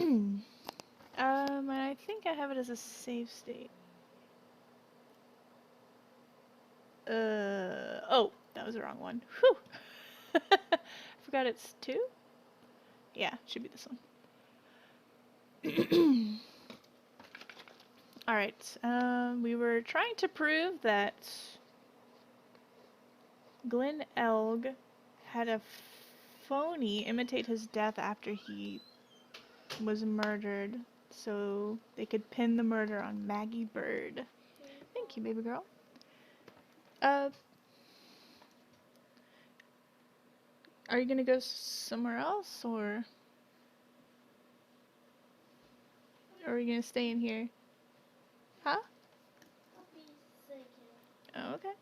And I think I have it as a save state. Oh, that was the wrong one. Whew! Forgot it's 2? Yeah, should be this one. Alright, we were trying to prove that Glenn Elg had a phony imitate his death after he was murdered, so they could pin the murder on Maggie Bird. Thank you, baby girl. Are you gonna go somewhere else, or are you gonna stay in here? Huh? Oh, okay.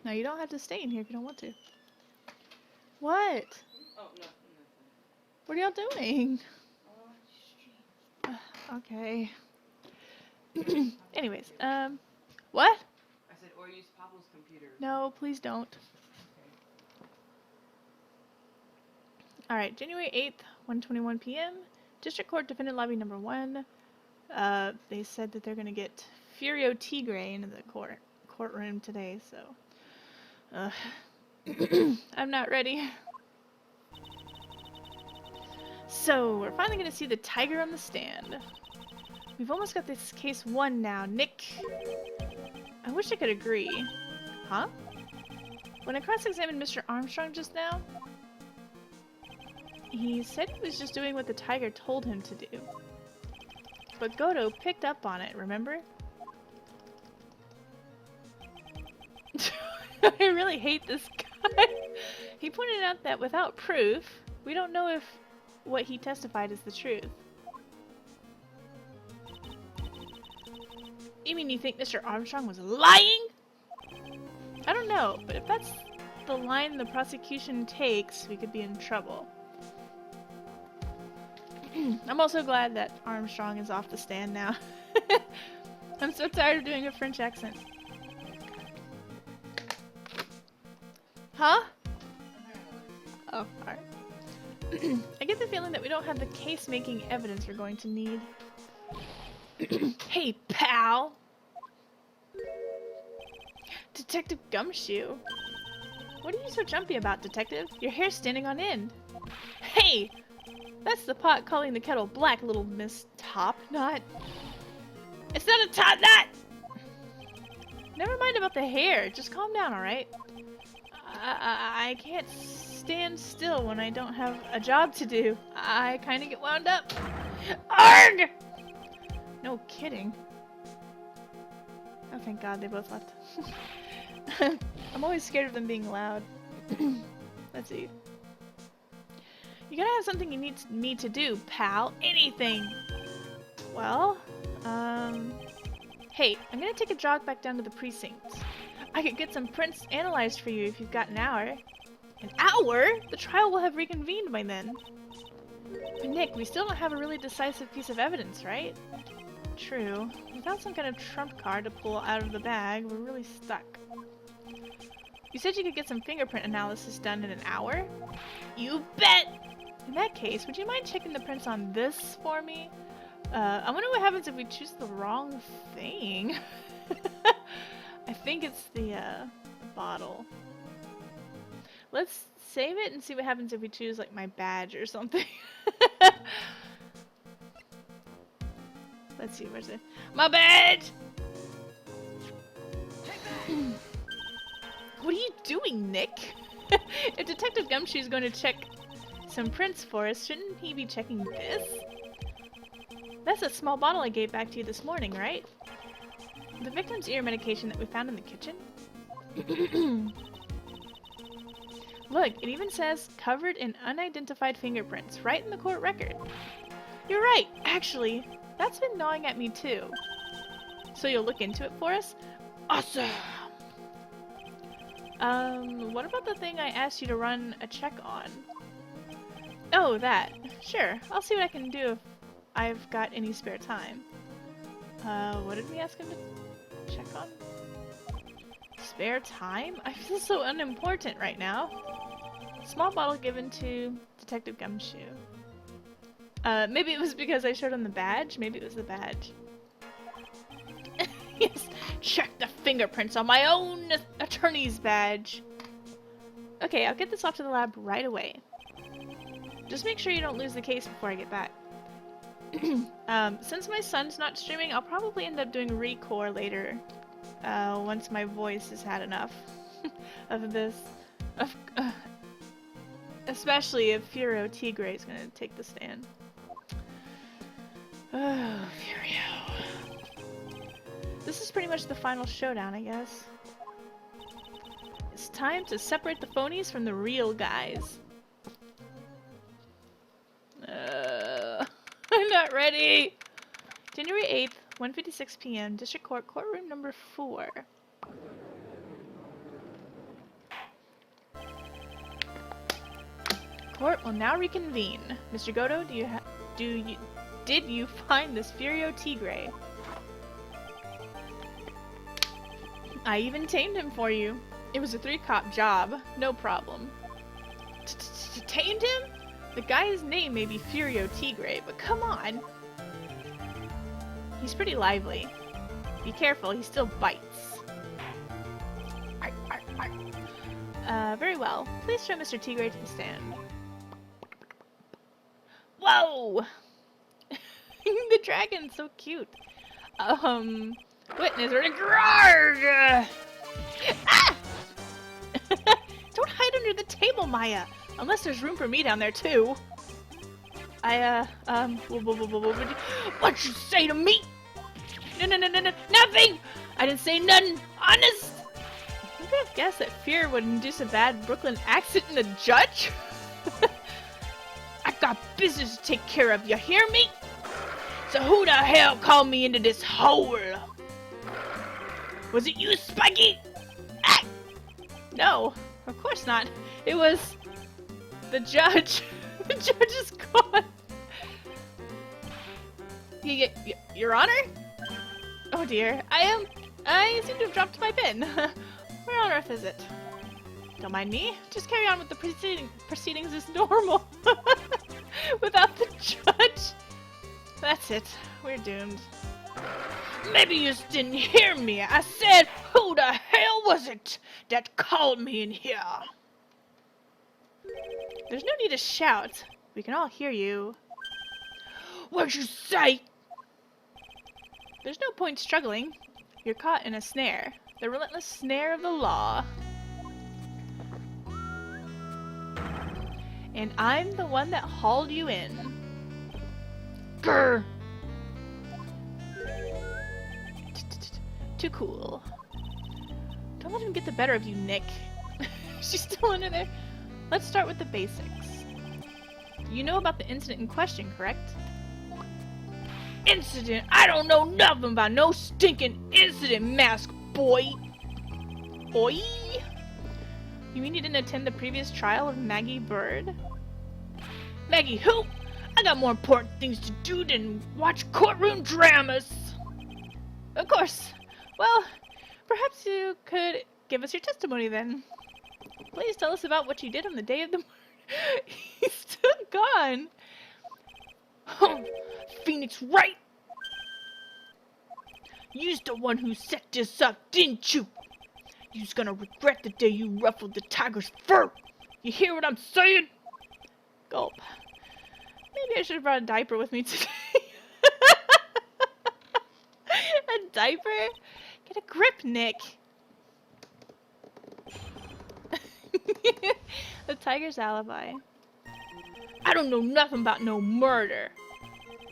No, you don't have to stay in here if you don't want to. What? Oh, no. What are y'all doing? Okay. Anyways, what? I said, or use Pablo's computer. No, please don't. Alright, January 8th, 1:21 p.m. District Court Defendant Lobby number 1. They said that they're gonna get Furio Tigre into the courtroom today, so... I'm not ready. So, we're finally gonna see the tiger on the stand. We've almost got this case won now, Nick. I wish I could agree. Huh? When I cross-examined Mr. Armstrong just now, he said he was just doing what the tiger told him to do. But Goto picked up on it, remember? I really hate this guy. He pointed out that without proof, we don't know if what he testified is the truth. You mean you think Mr. Armstrong was lying? I don't know, but if that's the line the prosecution takes, we could be in trouble. I'm also glad that Armstrong is off the stand now. I'm so tired of doing a French accent. Huh? Oh, alright. I get the feeling that we don't have the case-making evidence we're going to need. Hey, pal! Detective Gumshoe. What are you so jumpy about, Detective? Your hair's standing on end. Hey! That's the pot calling the kettle black, little Miss Topknot. It's not a top knot! Never mind about the hair. Just calm down, alright? I can't stand still when I don't have a job to do. I kind of get wound up. ARG! No kidding. Oh, thank God they both left. I'm always scared of them being loud. Let's see. You gotta have something you need me to do, pal. Anything! Well, hey, I'm gonna take a jog back down to the precinct. I could get some prints analyzed for you if you've got an hour. An hour? The trial will have reconvened by then. But Nick, we still don't have a really decisive piece of evidence, right? True. Without some kind of trump card to pull out of the bag, we're really stuck. You said you could get some fingerprint analysis done in an hour? You bet! In that case, would you mind checking the prints on this for me? I wonder what happens if we choose the wrong thing. I think it's the bottle. Let's save it and see what happens if we choose like my badge or something. Let's see, where's it? My badge! What are you doing, Nick? If Detective Gumshoe's going to check some prints for us, shouldn't he be checking this? That's a small bottle I gave back to you this morning, right? The victim's ear medication that we found in the kitchen? Look, it even says covered in unidentified fingerprints right in the court record. You're right, actually. That's been gnawing at me too. So you'll look into it for us? Awesome! What about the thing I asked you to run a check on? Oh, that. Sure, I'll see what I can do if I've got any spare time. What did we ask him to check on? Spare time? I feel so unimportant right now. Small bottle given to Detective Gumshoe. Maybe it was because I showed him the badge. Maybe it was the badge. Yes, check the fingerprints on my own attorney's badge. Okay, I'll get this off to the lab right away. Just make sure you don't lose the case before I get back. Since my son's not streaming, I'll probably end up doing Recore later. Once my voice has had enough of this. Especially if Furio Tigre is gonna take the stand. Oh, Furio. This is pretty much the final showdown, I guess. It's time to separate the phonies from the real guys. I'm not ready! January 8th, 1:56 p.m., District Court, courtroom number 4. Court will now reconvene. Mr. Goto, did you find this Furio Tigre? I even tamed him for you. It was a 3-cop job, no problem. Tamed him? The guy's name may be Furio Tigre, but come on. He's pretty lively. Be careful, he still bites. Very well. Please show Mr. Tigre to the stand. Whoa! The dragon's so cute. Witness, we're gonna grarg! Ah! Don't hide under the table, Maya! Unless there's room for me down there, too. What'd you say to me? No, nothing! I didn't say nothing, honest! You could have guessed that fear would induce a bad Brooklyn accent in the judge? I got business to take care of, you hear me? So who the hell called me into this hole? Was it you, Spiky? Ah! No, of course not. It was the judge. The judge is gone. Your Honor? Oh dear, I seem to have dropped my pen. Where on earth is it? Don't mind me. Just carry on with the proceedings as normal. Without the judge. That's it. We're doomed. Maybe you just didn't hear me. I said, who the hell was it that called me in here? There's no need to shout. We can all hear you. What'd you say? There's no point struggling. You're caught in a snare. The relentless snare of the law. And I'm the one that hauled you in. Grr! Too cool. Don't let him get the better of you, Nick. She's still under there. Let's start with the basics. You know about the incident in question, correct? Incident? I don't know nothing about no stinking incident, mask boy. Boy? You mean you didn't attend the previous trial of Maggie Bird? Maggie who? I got more important things to do than watch courtroom dramas. Of course. Well, perhaps you could give us your testimony then. Please tell us about what you did on the day of the murder. He's still gone. Phoenix Wright! You's the one who set this up, didn't you? You's gonna regret the day you ruffled the tiger's fur. You hear what I'm saying? Gulp. Maybe I should have brought a diaper with me today. A diaper? Get a grip, Nick. The tiger's alibi. I don't know nothing about no murder.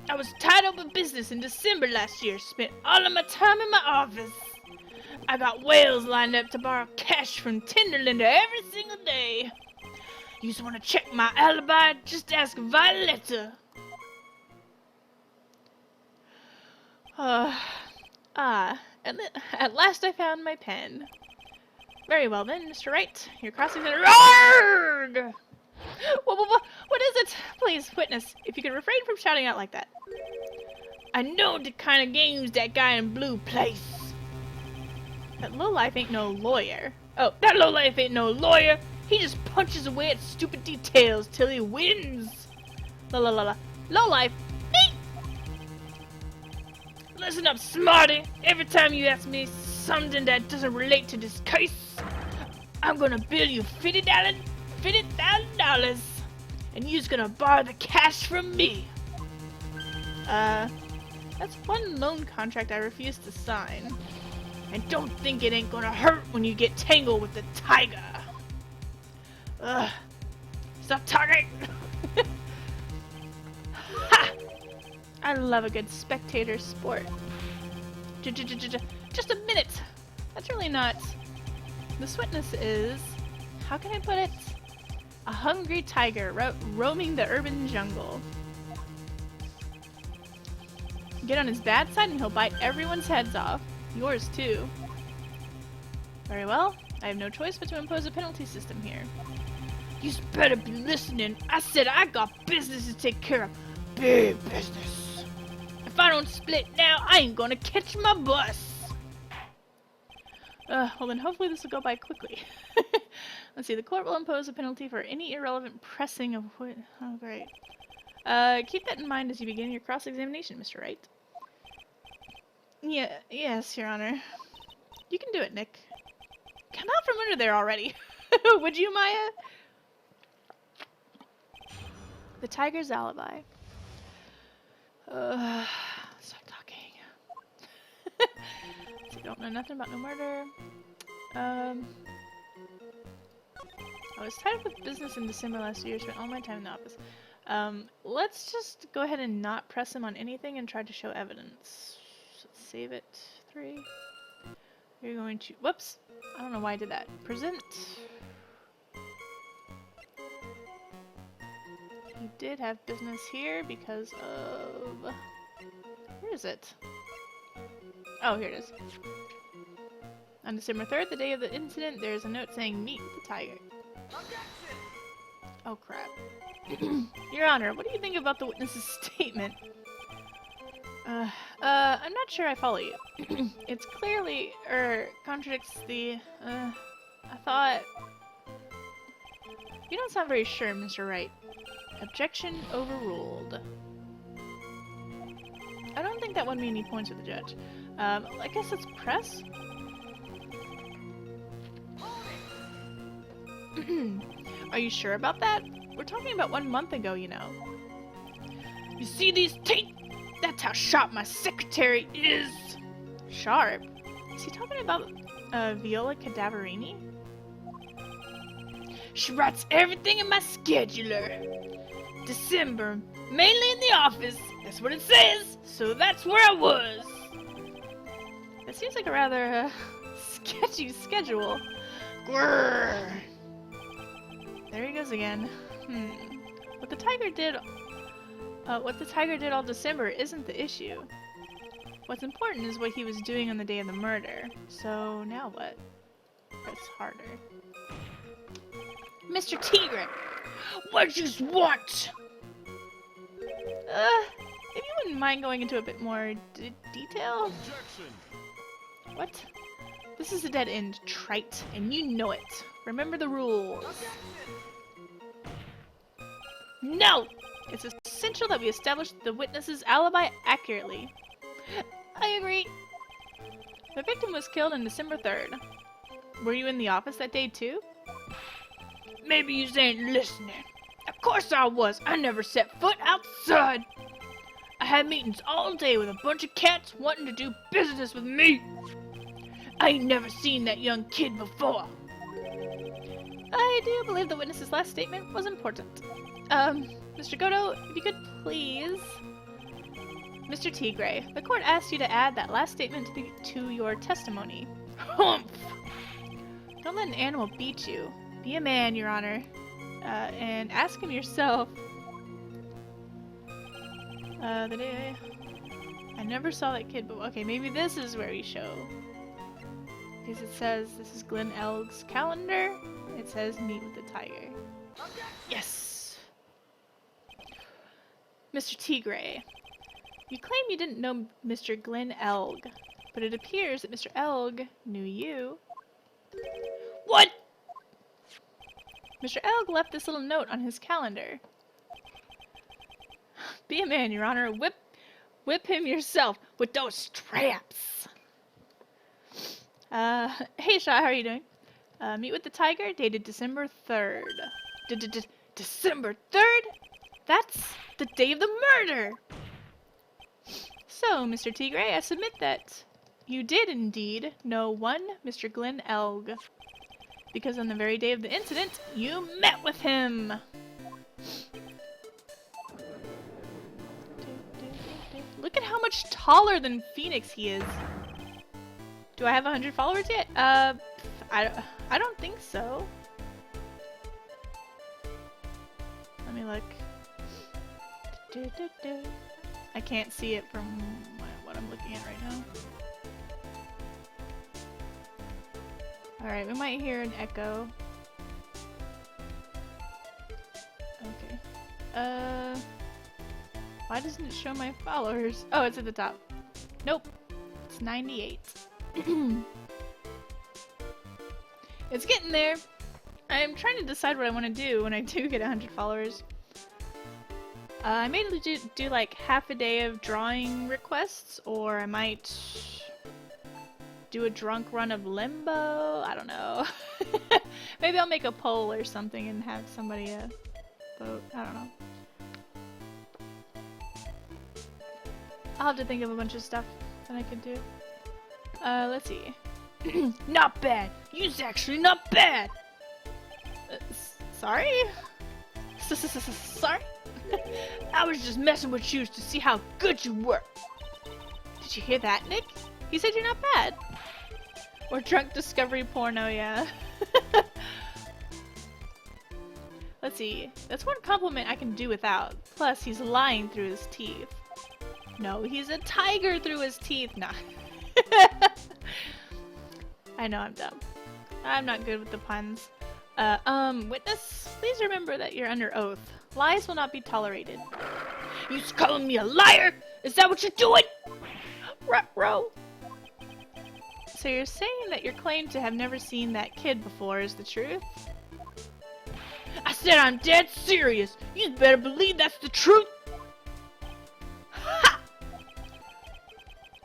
I was tied up in business in December last year. Spent all of my time in my office. I got whales lined up to borrow cash from Tinderlander every single day. You just want to check my alibi? Just ask Violetta. And then, at last I found my pen. Very well then, Mr. Wright. You're crossing the road. What is it? Please, witness, if you could refrain from shouting out like that. I know the kind of games that guy in blue plays. That lowlife ain't no lawyer. Oh, that lowlife ain't no lawyer. He just punches away at stupid details till he wins. La la la la. Lowlife. Me. Listen up, smarty. Every time you ask me something that doesn't relate to this case, I'm gonna bill you $50,000, and you's gonna borrow the cash from me. That's one loan contract I refuse to sign. And don't think it ain't gonna hurt when you get tangled with the tiger. Ugh. Stop talking! Ha! I love a good spectator sport. Just a minute! That's really not... This witness is... How can I put it? A hungry tiger roaming the urban jungle. Get on his bad side and he'll bite everyone's heads off. Yours too. Very well. I have no choice but to impose a penalty system here. You better be listening. I said I got business to take care of. Big business. If I don't split now, I ain't gonna catch my bus. Well then hopefully this will go by quickly. Let's see, the court will impose a penalty for any irrelevant pressing of what... Oh, great. Keep that in mind as you begin your cross-examination, Mr. Wright. Yes, Your Honor. You can do it, Nick. Come out from under there already. Would you, Maya? The tiger's alibi. Stop talking. So you don't know nothing about no murder. I was tied up with business in December last year, spent all my time in the office. Let's just go ahead and not press him on anything and try to show evidence. Let's save it. 3. You're going to... Whoops! I don't know why I did that. Present. He did have business here because of... Where is it? Oh, here it is. On December 3rd, the day of the incident, there's a note saying, "Meet the tiger." Oh, crap. Your Honor, what do you think about the witness's statement? I'm not sure I follow you. It's clearly, contradicts the, I thought... You don't sound very sure, Mr. Wright. Objection overruled. I don't think that won me any points with the judge. I guess let's press? Are you sure about that? We're talking about 1 month ago, you know. You see these teeth? That's how sharp my secretary is! Sharp? Is he talking about, Viola Cadaverini? She writes everything in my scheduler. December, mainly in the office. That's what it says, so that's where I was. That seems like a rather, sketchy schedule. Grrr. There he goes again. What the tiger did all December isn't the issue. What's important is what he was doing on the day of the murder. So now what? Press harder. Mr. Tigre! What you want? If you wouldn't mind going into a bit more detail? Objection. What? This is a dead end, trite, and you know it. Remember the rules. No! It's essential that we establish the witness's alibi accurately. I agree. The victim was killed on December 3rd. Were you in the office that day too? Maybe you ain't listening. Of course I was. I never set foot outside. I had meetings all day with a bunch of cats wanting to do business with me. I ain't never seen that young kid before. I do believe the witness's last statement was important. Mr. Goto, if you could please... Mr. Tigre, the court asked you to add that last statement to your testimony. Humph! Don't let an animal beat you. Be a man, Your Honor. And ask him yourself. The day... I never saw that kid, but okay, maybe this is where we show. Because it says, this is Glenn Elg's calendar. It says, meet with the tiger. Yes! Mr. Tigre, you claim you didn't know Mr. Glenn Elg, but it appears that Mr. Elg knew you. What? Mr. Elg left this little note on his calendar. Be a man, Your Honor. Whip him yourself with those straps. Hey Shaw, how are you doing? Meet with the tiger, dated December 3rd. December 3rd? That's the day of the murder! So, Mr. Tigray, I submit that you did indeed know one Mr. Glenn Elg. Because on the very day of the incident, you met with him! Look at how much taller than Phoenix he is. Do I have 100 followers yet? I don't think so. Let me look. I can't see it from what I'm looking at right now. Alright, we might hear an echo. Okay. Why doesn't it show my followers? Oh, it's at the top. Nope. It's 98. It's getting there. I'm trying to decide what I want to do when I do get 100 followers. I may do like half a day of drawing requests, or I might do a drunk run of Limbo. I don't know. Maybe I'll make a poll or something and have somebody vote. I don't know. I'll have to think of a bunch of stuff that I could do. Let's see. Not bad! You's actually not bad! Sorry? Sorry? I was just messing with you to see how good you were. Did you hear that, Nick? He said you're not bad. Or drunk discovery porno, yeah. Let's see. That's one compliment I can do without. Plus, he's lying through his teeth. No, he's a tiger through his teeth. Nah. I know I'm dumb. I'm not good with the puns. Witness, please remember that you're under oath. Lies will not be tolerated. You calling me a liar? Is that what you're doing? Ruh-roh. So you're saying that your claim to have never seen that kid before is the truth? I said I'm dead serious. You better believe that's the truth. Ha!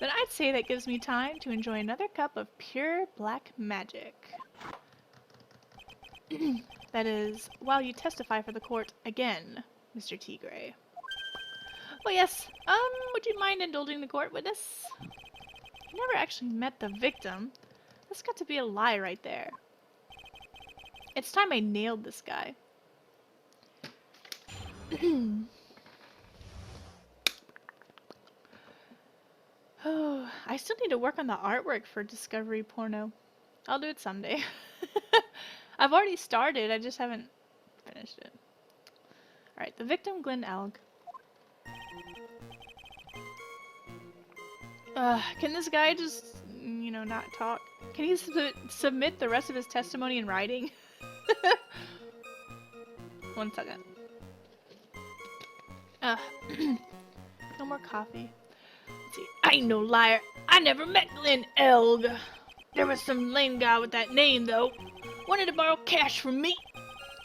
Then I'd say that gives me time to enjoy another cup of pure black magic. That is, while you testify for the court again, Mr. Tigray. Oh yes, would you mind indulging the court, witness? You never actually met the victim. That's got to be a lie right there. It's time I nailed this guy. Oh, I still need to work on the artwork for Discovery Porno. I'll do it someday. I've already started, I just haven't finished it. Alright, the victim, Glenn Elg. Can this guy just, you know, not talk? Can he submit the rest of his testimony in writing? 1 second. No more coffee. Let's see. I ain't no liar. I never met Glenn Elg. There was some lame guy with that name, though. Wanted to borrow cash from me.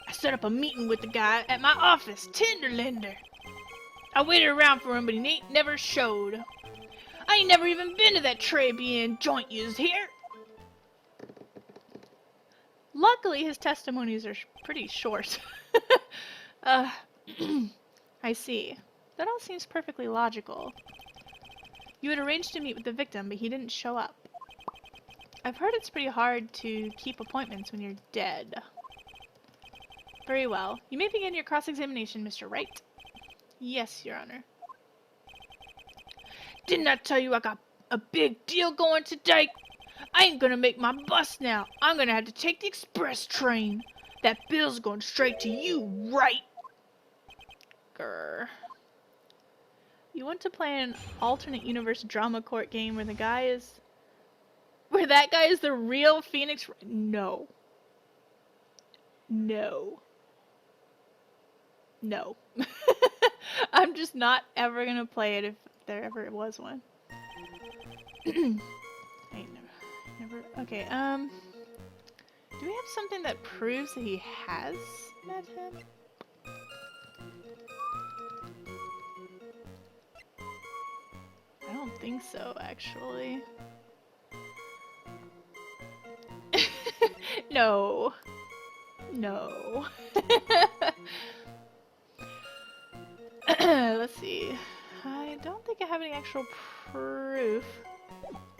I set up a meeting with the guy at my office, Tenderlender. I waited around for him, but he never showed. I ain't never even been to that Tribulations joint used here. Luckily, his testimonies are pretty short. I see. That all seems perfectly logical. You had arranged to meet with the victim, but he didn't show up. I've heard it's pretty hard to keep appointments when you're dead. Very well. You may begin your cross-examination, Mr. Wright. Yes, Your Honor. Didn't I tell you I got a big deal going today? I ain't gonna make my bus now. I'm gonna have to take the express train. That bill's going straight to you, Wright. Grr. You want to play an alternate universe drama court game where that guy is the real Phoenix? No. No. No. I'm just not ever gonna play it if there ever was one. I never. Okay, do we have something that proves that he has met him? think so, actually. No. No. Let's see. I don't think I have any actual proof.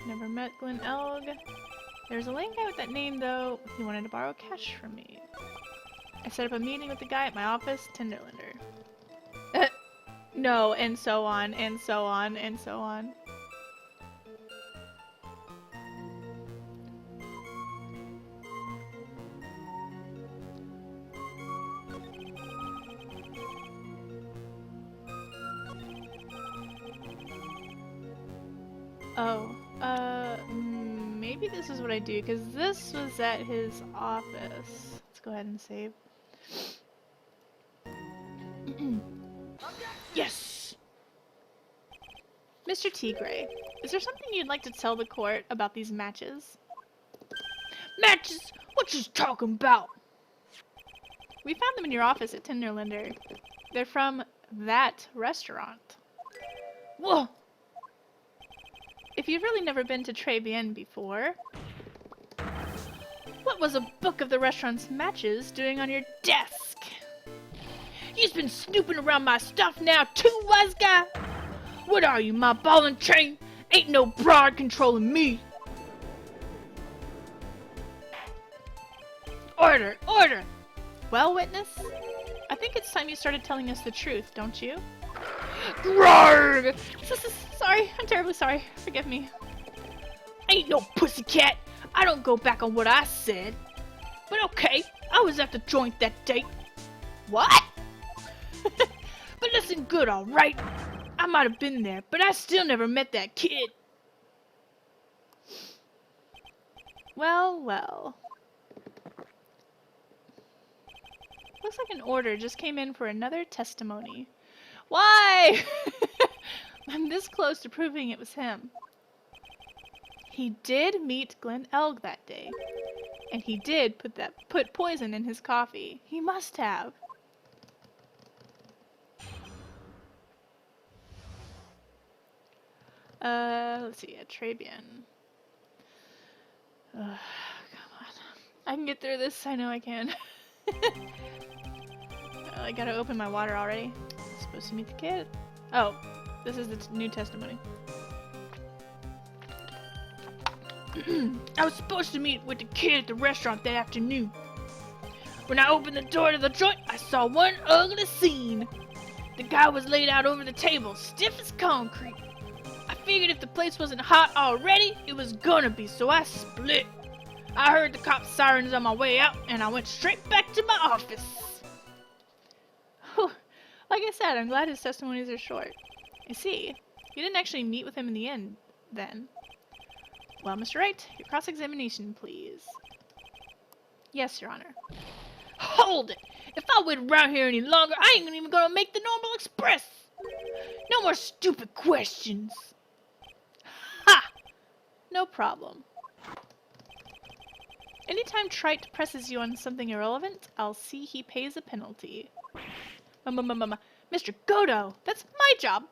Never met Glen Elg. There's a lame guy with that name, though. He wanted to borrow cash from me. I set up a meeting with the guy at my office, Tinderlander. No, and so on, and so on, and so on. Oh, maybe this is what I do, because this was at his office. Let's go ahead and save. Yes! Mr. Tigray, is there something you'd like to tell the court about these matches? Matches? What you talking about? We found them in your office at Tinderlander. They're from that restaurant. Whoa! If you've really never been to Tribulations before, what was a book of the restaurant's matches doing on your desk? You've been snooping around my stuff now too, wise guy? What are you, my ball and chain? Ain't no broad controlling me. Order! Order! Well, witness, I think it's time you started telling us the truth, don't you? Grrrr! Sorry, I'm terribly sorry. Forgive me. I ain't no pussycat. I don't go back on what I said. But okay, I was at the joint that date. What? But listen good, alright? I might have been there, but I still never met that kid. Well, well. Looks like an order just came in for another testimony. Why? I'm this close to proving it was him. He did meet Glen Elg that day. And he did put poison in his coffee. He must have. Let's see, Tribune. Come on. I can get through this, I know I can. I gotta open my water already. I'm supposed to meet the kid. Oh, this is the new testimony. I was supposed to meet with the kid at the restaurant that afternoon. When I opened the door to the joint, I saw one ugly scene. The guy was laid out over the table, stiff as concrete. I figured if the place wasn't hot already, it was gonna be, so I split. I heard the cop sirens on my way out, and I went straight back to my office. Whew. Like I said, I'm glad his testimonies are short. I see. You didn't actually meet with him in the end, then. Well, Mr. Wright, your cross-examination, please. Yes, Your Honor. Hold it! If I wait around here any longer, I ain't even gonna make the normal express! No more stupid questions! Ha! No problem. Anytime Trite presses you on something irrelevant, I'll see he pays a penalty. Mr. Godo, that's my job!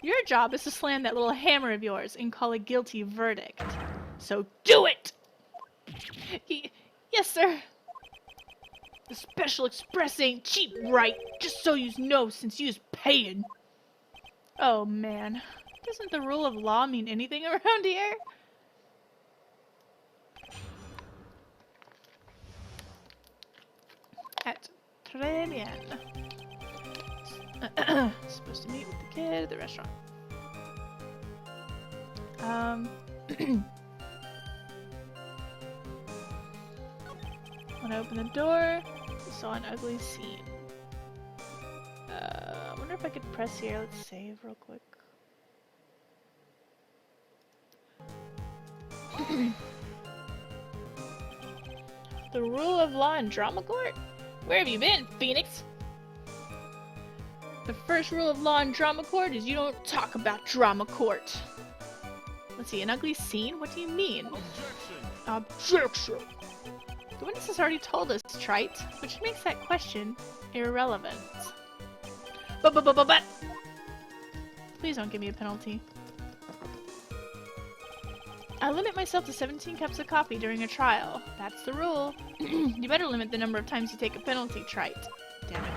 Your job is to slam that little hammer of yours and call a guilty verdict. So do it! Yes, sir. The Special Express ain't cheap, right? Just so you know, since you's paying. Oh, man. Doesn't the rule of law mean anything around here? At Tribulations. Supposed to meet with the kid at the restaurant. When I opened the door, I saw an ugly scene. I wonder if I could press here. Let's save real quick. The rule of law in drama court? Where have you been, Phoenix? The first rule of law in drama court is you don't talk about drama court. Let's see, an ugly scene? What do you mean? Objection! The witness has already told us, Trite, which makes that question irrelevant. But Please don't give me a penalty. I limit myself to 17 cups of coffee during a trial. That's the rule. You better limit the number of times you take a penalty, Trite. Damn it.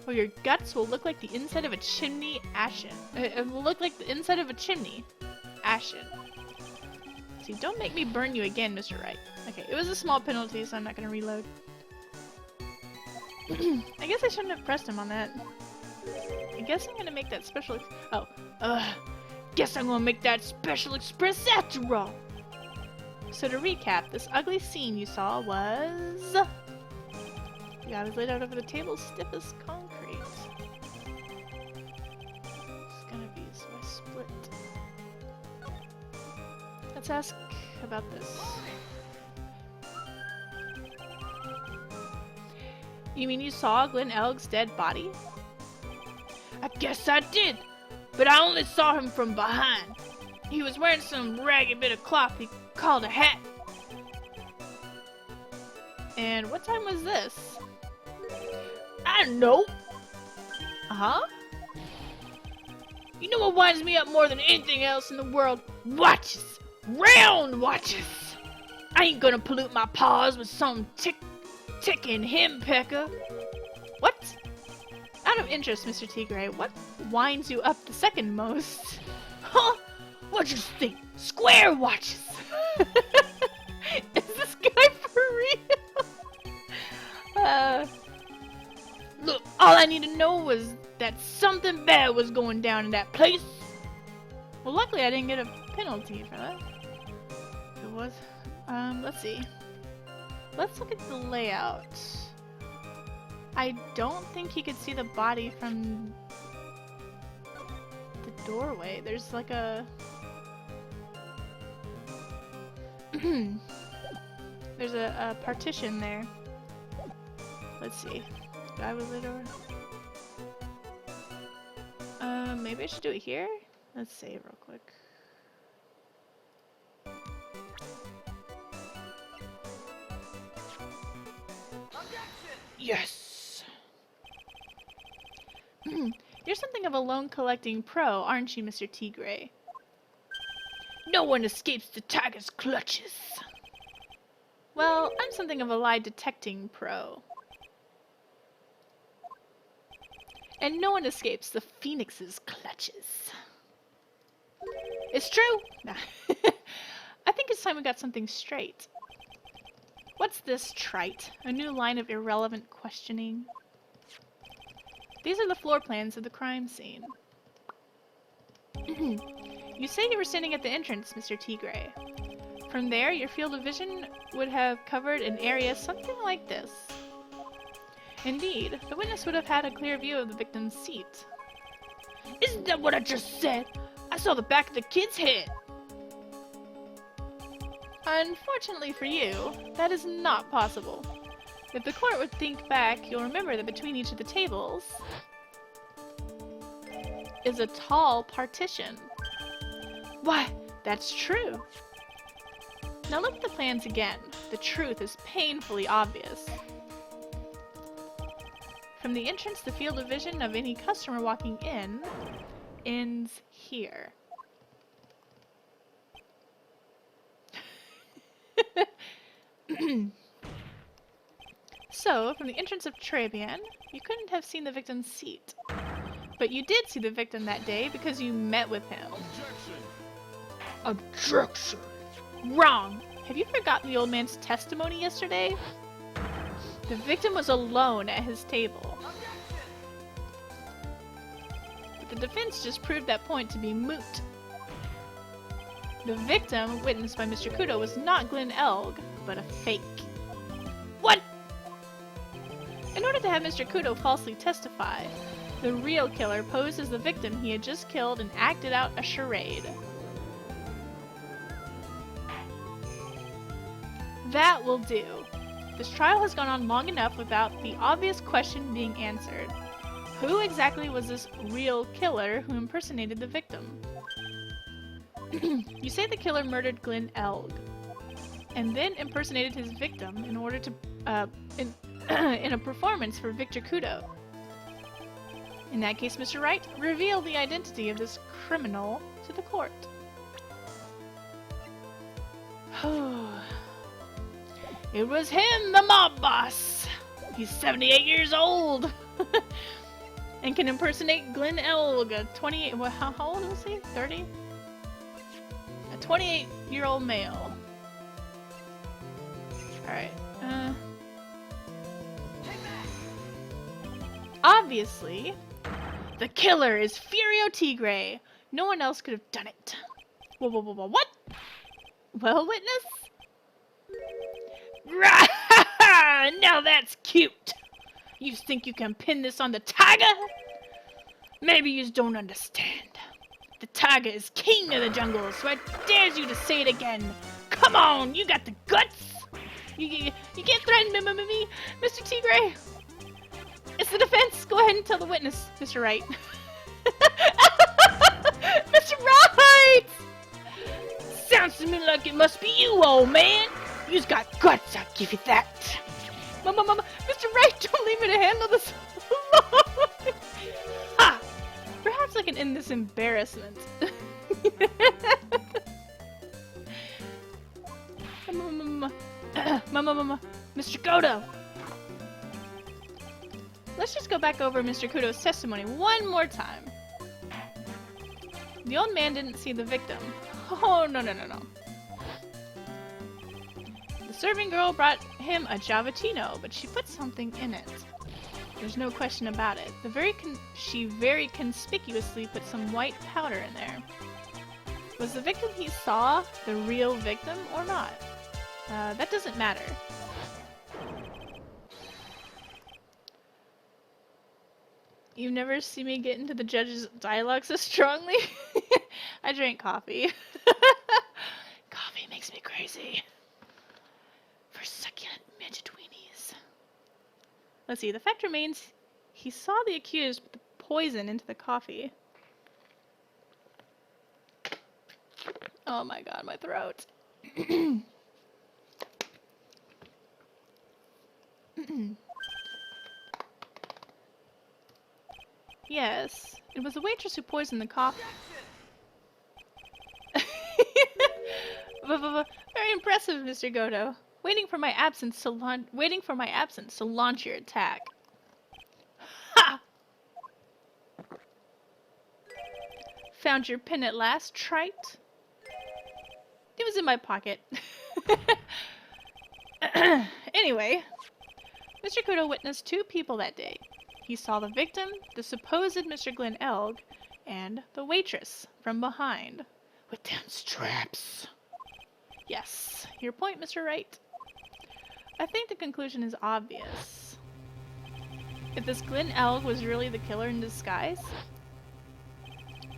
Or your guts will look like the inside of a chimney ashen. It will look like the inside of a chimney. Ashen. See, don't make me burn you again, Mr. Wright. Okay, it was a small penalty, so I'm not gonna reload. I guess I shouldn't have pressed him on that. I guess I'm gonna make that special guess I'm gonna make that special express after all! So to recap, this ugly scene you saw was... The guy was laid out over the table, stiff as concrete. It's gonna be, so I split. Let's ask about this. You mean you saw Glenn Elg's dead body? I guess I did, but I only saw him from behind. He was wearing some ragged bit of cloth he called a hat. And what time was this? I don't know. Uh-huh? You know what winds me up more than anything else in the world? Watches! Round watches! I ain't gonna pollute my paws with some ticking henpecker. What? Out of interest, Mr. Tigray, what winds you up the second most? Huh? What'd you think? Square watches! Is this guy for real? Look, all I need to know was that something bad was going down in that place. Well, luckily I didn't get a penalty for that. It was. Let's see. Let's look at the layout. I don't think he could see the body from the doorway. There's like a... There's a partition there. Let's see. Guy was lit over. Maybe I should do it here? Let's save real quick. Yes! You're something of a loan collecting pro, aren't you, Mr. Tigray? No one escapes the tiger's clutches. Well, I'm something of a lie detecting pro. And no one escapes the phoenix's clutches. It's true! Nah. I think it's time we got something straight. What's this, Trite? A new line of irrelevant questioning? These are the floor plans of the crime scene. You say you were standing at the entrance, Mr. Tigray. From there, your field of vision would have covered an area something like this. Indeed, the witness would have had a clear view of the victim's seat. Isn't that what I just said? I saw the back of the kid's head! Unfortunately for you, that is not possible. If the court would think back, you'll remember that between each of the tables is a tall partition. Why, that's true. Now look at the plans again. The truth is painfully obvious. From the entrance, the field of vision of any customer walking in ends here. So, from the entrance of Trebian, you couldn't have seen the victim's seat. But you did see the victim that day because you met with him. Objection! Wrong! Have you forgotten the old man's testimony yesterday? The victim was alone at his table. But the defense just proved that point to be moot. The victim, witnessed by Mr. Kudo, was not Glenn Elg, but a fake. What? In order to have Mr. Kudo falsely testify, the real killer posed as the victim he had just killed and acted out a charade. That will do. This trial has gone on long enough without the obvious question being answered. Who exactly was this real killer who impersonated the victim? You say the killer murdered Glenn Elg, and then impersonated his victim in order to, in a performance for Victor Kudo. In that case, Mr. Wright, reveal the identity of this criminal to the court. It was him, the mob boss! He's 78 years old! And can impersonate Glenn Elg, a 28... Well, how old was he? 30? A 28-year-old male. Alright, obviously, the killer is Furio Tigre. No one else could have done it. Whoa, whoa, whoa, whoa, what? Well, witness? Now that's cute! You think you can pin this on the tiger? Maybe you don't understand. The tiger is king of the jungle, so I dares you to say it again. Come on, you got the guts! You can't threaten me, Mr. Tigre! It's the defense! Go ahead and tell the witness, Mr. Wright. Mr. Wright! Sounds to me like it must be you, old man! You've got guts, I'll give you that! Mama, Mr. Wright, don't leave me to handle this alone! Ha! Perhaps I can end this embarrassment. Mr. Goto! Let's just go back over Mr. Kudo's testimony one more time. The old man didn't see the victim. Oh, no. The serving girl brought him a Javatino, but she put something in it. There's no question about it. She very conspicuously put some white powder in there. Was the victim he saw the real victim or not? That doesn't matter. You've never seen me get into the judge's dialogue so strongly? I drank coffee. Coffee makes me crazy. For succulent midget weenies. Let's see, the fact remains he saw the accused put the poison into the coffee. Oh my god, my throat. Yes, it was the waitress who poisoned the coffee. Very impressive, Mr. Goto. Waiting for my absence to launch your attack. Ha! Found your pin at last, trite. It was in my pocket. Anyway, Mr. Goto witnessed two people that day. He saw the victim, the supposed Mr. Glenn Elg, and the waitress from behind with them straps. Yes, your point, Mr. Wright. I think the conclusion is obvious. If this Glenn Elg was really the killer in disguise,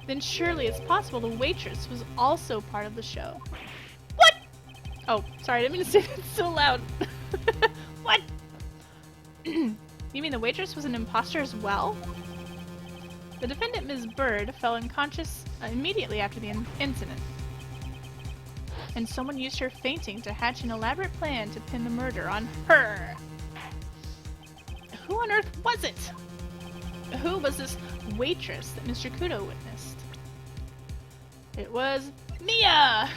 then surely it's possible the waitress was also part of the show. What? Oh, sorry, I didn't mean to say that so loud. What? You mean the waitress was an imposter as well? The defendant, Ms. Bird, fell unconscious immediately after the incident. And someone used her fainting to hatch an elaborate plan to pin the murder on her. Who on earth was it? Who was this waitress that Mr. Kudo witnessed? It was Mia!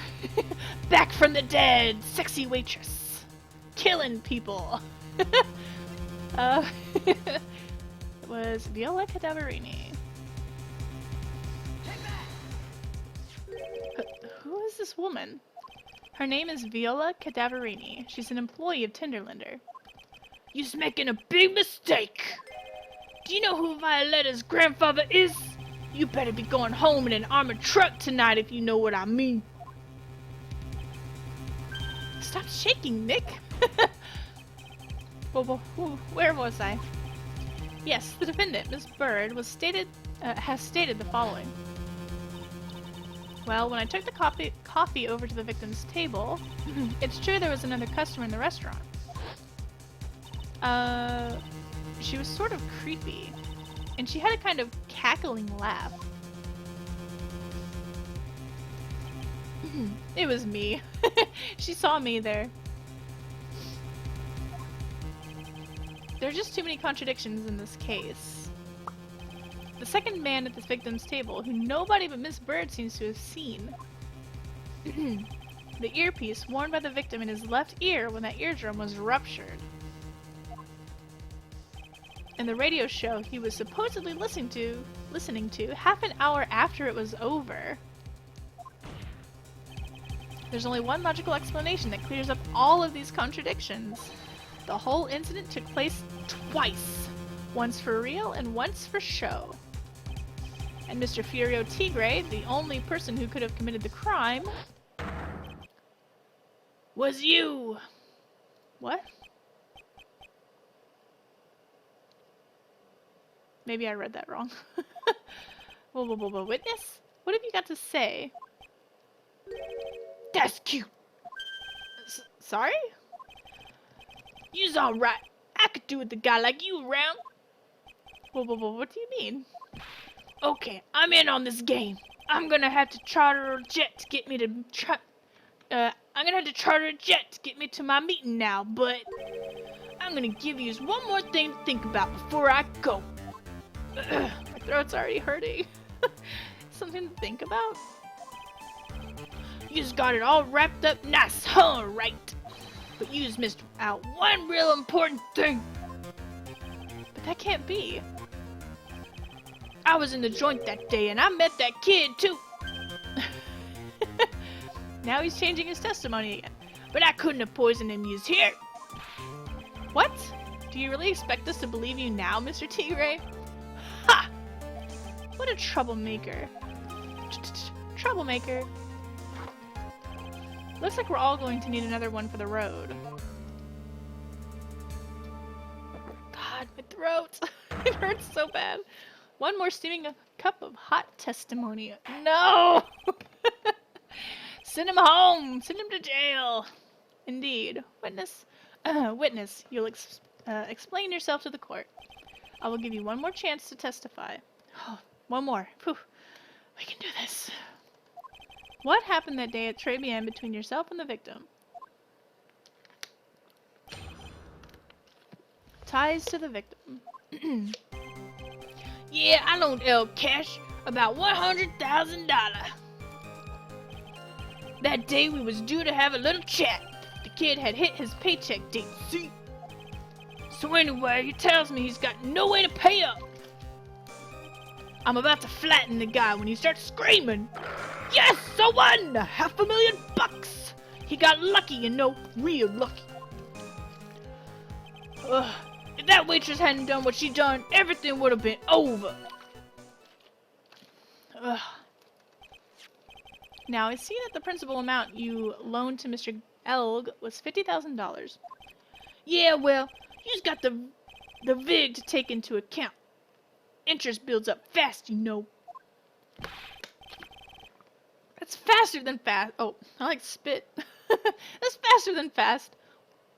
Back from the dead! Sexy waitress! Killing people! It was Viola Cadaverini. Who is this woman? Her name is Viola Cadaverini. She's an employee of Tinderlander. You's making a big mistake! Do you know who Violetta's grandfather is? You better be going home in an armored truck tonight if you know what I mean. Stop shaking, Nick! Where was I? Yes, the defendant, Miss Bird, has stated the following. Well, when I took the coffee over to the victim's table, it's true there was another customer in the restaurant. She was sort of creepy, and she had a kind of cackling laugh. It was me. She saw me there. There are just too many contradictions in this case. the second man at the victim's table, who nobody but Miss Bird seems to have seen. The earpiece worn by the victim in his left ear when that eardrum was ruptured. And the radio show he was supposedly listening to half an hour after it was over. There's only one logical explanation that clears up all of these contradictions. The whole incident took place twice. Once for real and once for show. And Mr. Furio Tigre, the only person who could have committed the crime, was you! What? Maybe I read that wrong. Whoa, witness? What have you got to say? That's cute! Sorry? You's alright. I could do with a guy like you around. Whoa, what do you mean? Okay, I'm in on this game. I'm gonna have to charter a jet to get me to my meeting now, but I'm gonna give you one more thing to think about before I go. My throat's already hurting. Something to think about? You just got it all wrapped up nice, huh, Wright? But you just missed out one real important thing. But that can't be. I was in the joint that day and I met that kid too. Now he's changing his testimony again. But I couldn't have poisoned him, you's here. What? Do you really expect us to believe you now, Mr. Tigre? Ha! What a troublemaker. Troublemaker. Looks like we're all going to need another one for the road. God, my throat. It hurts so bad. One more steaming cup of hot testimony. No! Send him home! Send him to jail! Indeed. Witness, you'll explain yourself to the court. I will give you one more chance to testify. Oh, one more. Whew. We can do this. What happened that day at Tribulations between yourself and the victim? Ties to the victim. Yeah, I loaned El Cash about $100,000. That day we was due to have a little chat. The kid had hit his paycheck date, see? So anyway, he tells me he's got no way to pay up. I'm about to flatten the guy when he starts screaming. Yes, I won! $500,000! He got lucky, you know, real lucky. If that waitress hadn't done what she done, everything would have been over. Now, I see that the principal amount you loaned to Mr. Elg was $50,000. Yeah, well, you just got the VIG to take into account. Interest builds up fast, you know. That's faster than fast. Oh, I like spit. That's faster than fast.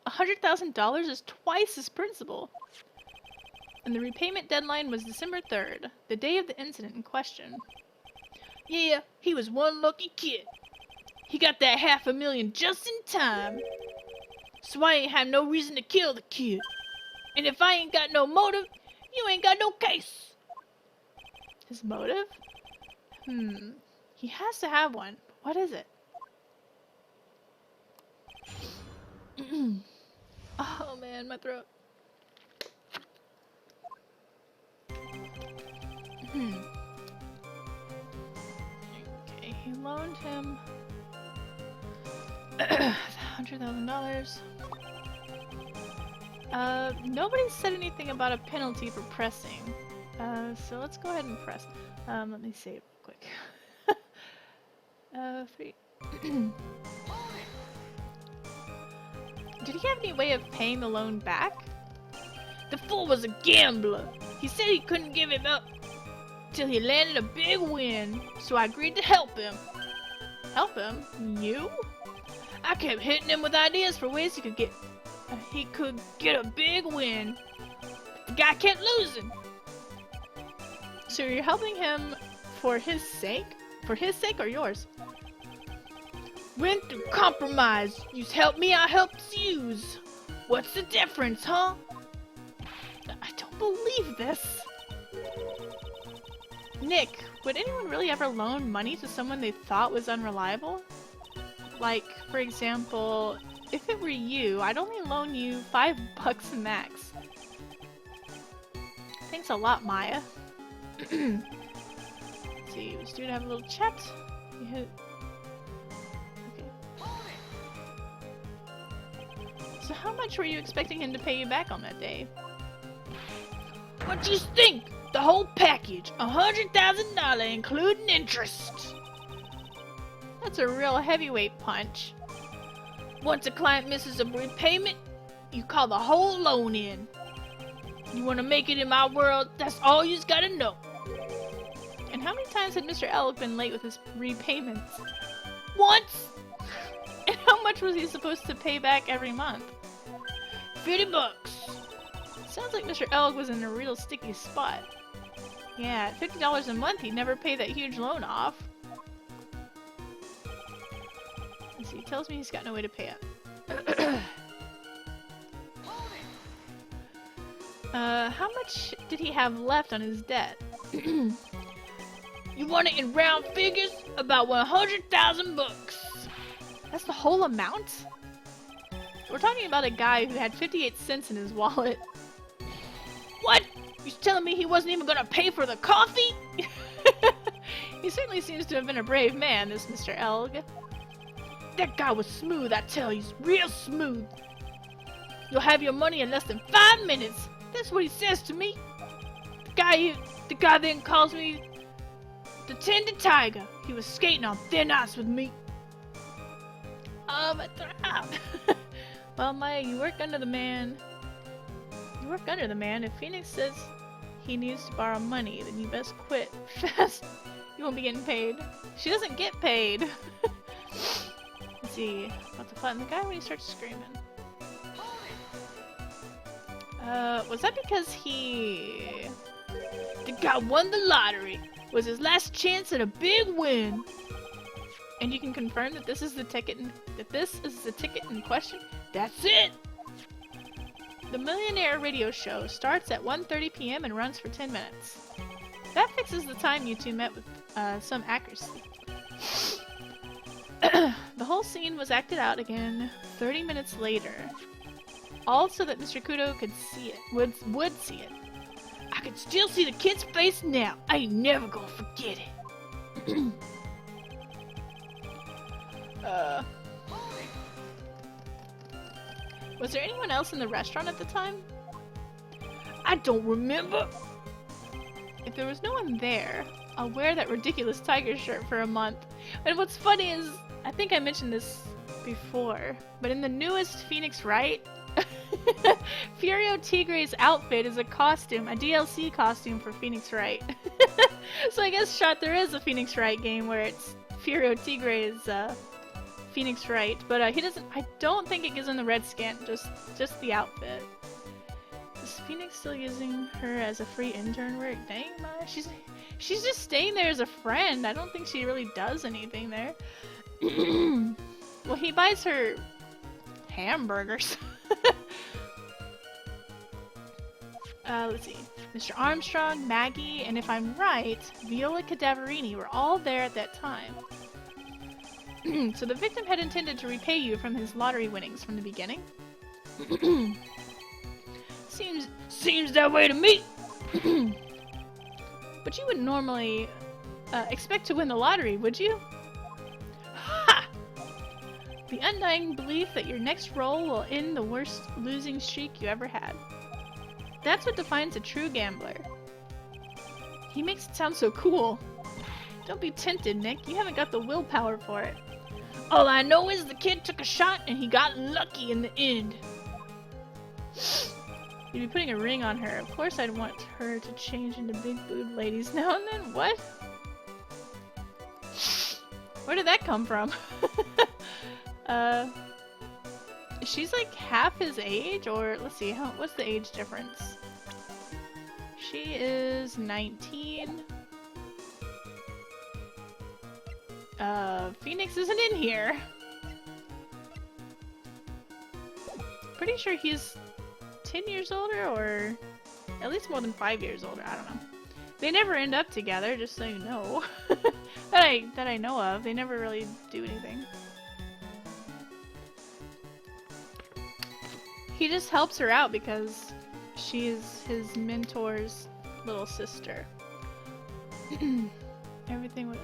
$100,000 is twice his principal. And the repayment deadline was December 3rd, the day of the incident in question. Yeah, he was one lucky kid. He got that $500,000 just in time. So I ain't have no reason to kill the kid. And if I ain't got no motive, you ain't got no case. His motive? He has to have one. What is it? Oh man, my throat. Okay, he loaned him $100,000. Nobody said anything about a penalty for pressing. So let's go ahead and press. Let me save real quick. 3. Did he have any way of paying the loan back? The fool was a gambler. He said he couldn't give him up till he landed a big win, so I agreed to help him. Help him? You? I kept hitting him with ideas for ways he could get a big win. The guy kept losing. So you're helping him for his sake? For his sake or yours? Went through compromise. You's helped me, I helped yous. What's the difference, huh? I don't believe this. Nick, would anyone really ever loan money to someone they thought was unreliable? Like, for example, if it were you, I'd only loan you $5 max. Thanks a lot, Maya. Let's see, we still have a little chat. Okay. So how much were you expecting him to pay you back on that day? What do you think? The whole package, $100,000 including interest. That's a real heavyweight punch. Once a client misses a repayment, you call the whole loan in. You want to make it in my world, that's all you just gotta know. And how many times had Mr. Elk been late with his repayments? Once! And how much was he supposed to pay back every month? $50. Sounds like Mr. Elk was in a real sticky spot. Yeah, at $50 a month, he'd never pay that huge loan off. Let's see, he tells me he's got no way to pay up. How much did he have left on his debt? You want it in round figures? About 100,000 bucks. That's the whole amount? We're talking about a guy who had 58 cents in his wallet. What? You telling me he wasn't even gonna pay for the coffee? He certainly seems to have been a brave man, this Mr. Elg. That guy was smooth, I tell you, he's real smooth. You'll have your money in less than 5 minutes. That's what he says to me. The guy then calls me the Tender Tiger. He was skating on thin ice with me. Well, Maya, you work under the man. You work under the man. If Phoenix says he needs to borrow money, then you best quit fast. You won't be getting paid. She doesn't get paid. Let's see. About to flatten the guy when he starts screaming. Was that because the guy won the lottery? Was his last chance at a big win? And you can confirm that this is the ticket in question? That's it! The Millionaire Radio Show starts at 1:30 p.m. and runs for 10 minutes. That fixes the time you two met with some accuracy. The whole scene was acted out again 30 minutes later. All so that Mr. Kudo could see it, would see it. I can still see the kid's face now. I ain't never gonna forget it. Was there anyone else in the restaurant at the time? I don't remember. If there was no one there, I'll wear that ridiculous tiger shirt for a month. And what's funny is, I think I mentioned this before, but in the newest Phoenix Wright, Furio Tigre's outfit is a costume, a DLC costume for Phoenix Wright. So I guess there is a Phoenix Wright game where it's Furio Tigre's Phoenix Wright, but he doesn't. I don't think it gives him the red skin, just the outfit. Is Phoenix still using her as a free intern work? Dang, Maya, she's just staying there as a friend. I don't think she really does anything there. Well, he buys her hamburgers. Let's see. Mr. Armstrong, Maggie, and if I'm right, Viola Cadaverini were all there at that time. So the victim had intended to repay you from his lottery winnings from the beginning? Seems that way to me! But you wouldn't normally expect to win the lottery, would you? Ha! The undying belief that your next roll will end the worst losing streak you ever had. That's what defines a true gambler. He makes it sound so cool. Don't be tempted, Nick. You haven't got the willpower for it. All I know is the kid took a shot and he got lucky in the end. You'd be putting a ring on her. Of course I'd want her to change into big-boobed ladies now and then. What? Where did that come from? She's like half his age, or let's see, what's the age difference? She is 19. Phoenix isn't in here. Pretty sure he's 10 years older, or at least more than 5 years older, I don't know. They never end up together, just so you know. that I know of. They never really do anything. He just helps her out because she is his mentor's little sister. Everything would...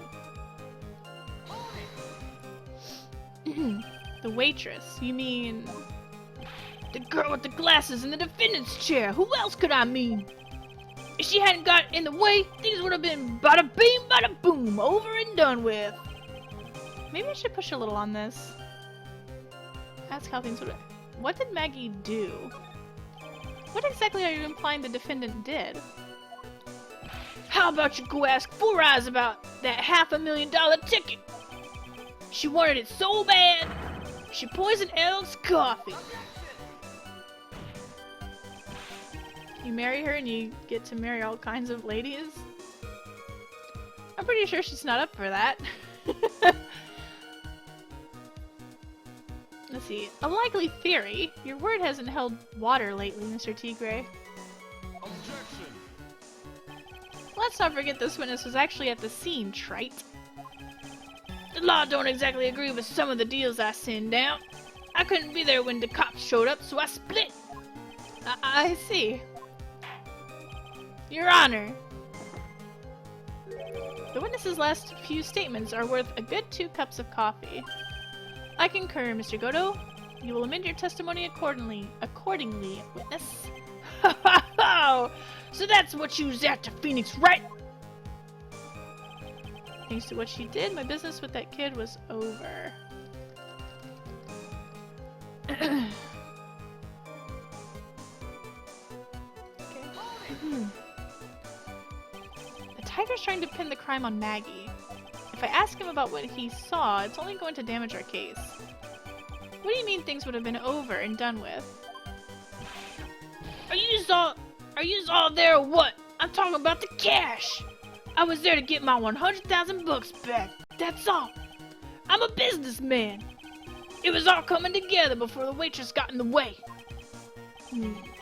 The waitress. You mean... the girl with the glasses in the defendant's chair. Who else could I mean? If she hadn't got in the way, things would have been bada bing, bada boom, over and done with. Maybe I should push a little on this. Ask how things would have... What did Maggie do? What exactly are you implying the defendant did? How about you go ask Four Eyes about that $500,000 ticket? She wanted it so bad, she poisoned Elle's coffee. You marry her and you get to marry all kinds of ladies? I'm pretty sure she's not up for that. Let's see. A likely theory. Your word hasn't held water lately, Mr. Tigray. Objection. Let's not forget this witness was actually at the scene, Trite. The law don't exactly agree with some of the deals I send down. I couldn't be there when the cops showed up, so I split. I see. Your Honor. The witness's last few statements are worth a good 2 cups of coffee. I concur, Mr. Goto. You will amend your testimony accordingly, witness. Ha ha ha! So that's what you was after, Phoenix, right? Thanks to what she did, my business with that kid was over. Okay. The tiger's trying to pin the crime on Maggie. If I ask him about what he saw, it's only going to damage our case. What do you mean things would have been over and done with? Are you all there or what? I'm talking about the cash! I was there to get my 100,000 bucks back. That's all. I'm a businessman. It was all coming together before the waitress got in the way.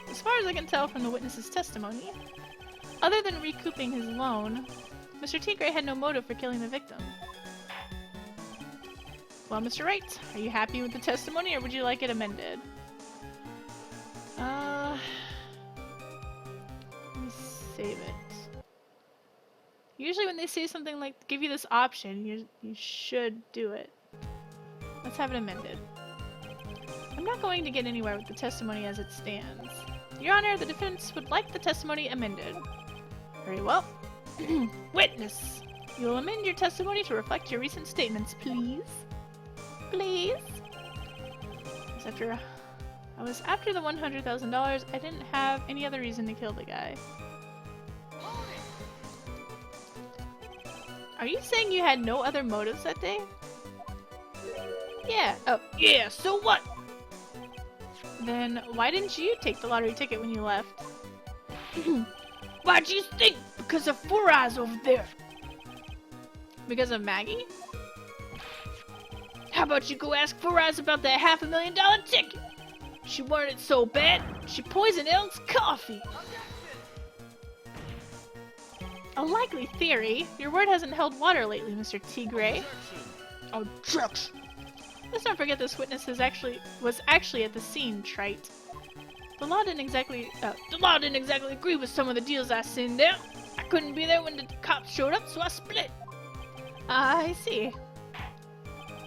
As far as I can tell from the witness's testimony, other than recouping his loan, Mr. Tigray had no motive for killing the victim. Well, Mr. Wright, are you happy with the testimony or would you like it amended? Let me save it. Usually when they say something like, give you this option, you should do it. Let's have it amended. I'm not going to get anywhere with the testimony as it stands. Your Honor, the defense would like the testimony amended. Very well. Witness! You will amend your testimony to reflect your recent statements, please. Please? I was after the $100,000. I didn't have any other reason to kill the guy. Are you saying you had no other motives that day? Yeah. Oh, yeah, so what? Then why didn't you take the lottery ticket when you left? Why'd you think? Because of Four Eyes over there. Because of Maggie? How about you go ask Four Eyes about that $500,000 ticket? She wanted it so bad, she poisoned Elle's coffee. A likely theory. Your word hasn't held water lately, Mr. Tigray. Objection. Let's not forget this witness was actually at the scene, Trite. The law didn't exactly agree with some of the deals I sent down. I couldn't be there when the cops showed up, so I split. I see.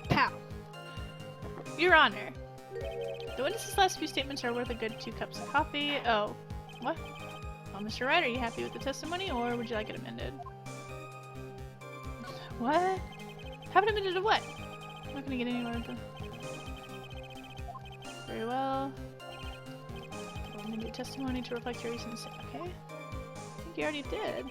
Pow. Your Honor. The witness's last few statements are worth a good 2 cups of coffee. Oh. What? Well, Mr. Wright, are you happy with the testimony, or would you like it amended? What? Have it amended to what? I'm not gonna get anywhere with it. Very well. We'll amend your testimony to reflect your recent... Okay. I think you already did.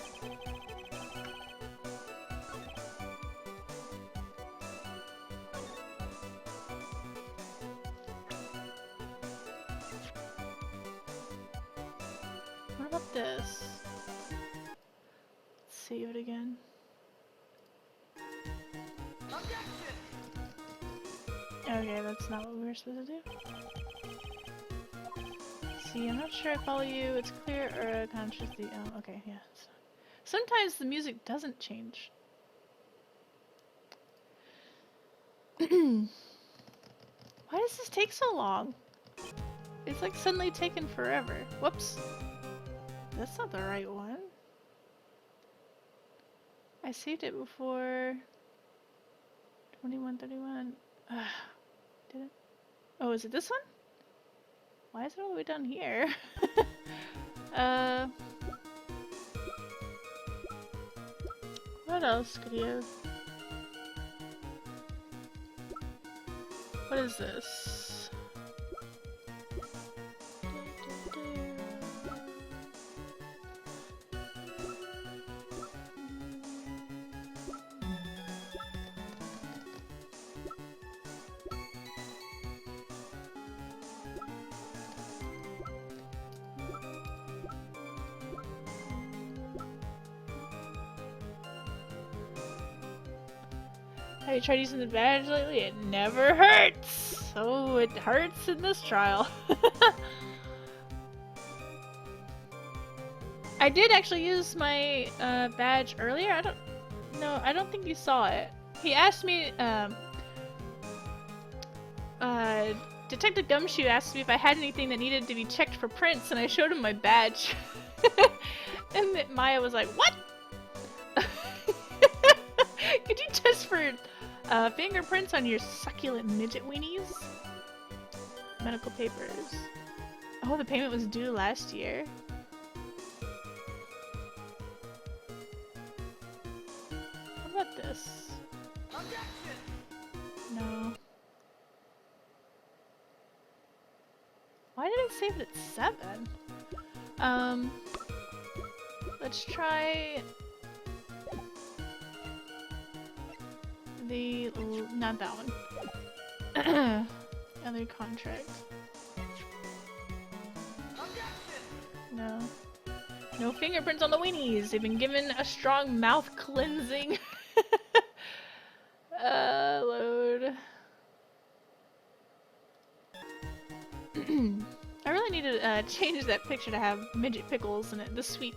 What about this? Let's save it again. Okay, that's not what we were supposed to do. See, I'm not sure I follow you. It's clear or consciously. Oh, okay, yeah. Sometimes the music doesn't change. Why does this take so long? It's like suddenly taken forever. Whoops. That's not the right one. I saved it before 2131. Did it? Oh, is it this one? Why is it all the way down here? What else could you have? What is this? Have you tried using the badge lately? It never hurts! Oh, it hurts in this trial. I did actually use my badge earlier. I don't think you saw it. He asked me, Detective Gumshoe asked me if I had anything that needed to be checked for prints, and I showed him my badge. And Maya was like, "What? Could you test for fingerprints on your succulent midget weenies?" Medical papers. Oh, the payment was due last year. What about this? No. Why did it save it at 7? Let's try the not that one. Other contract. No. No fingerprints on the weenies. They've been given a strong mouth cleansing. Load. I really need to change that picture to have midget pickles in it. The sweet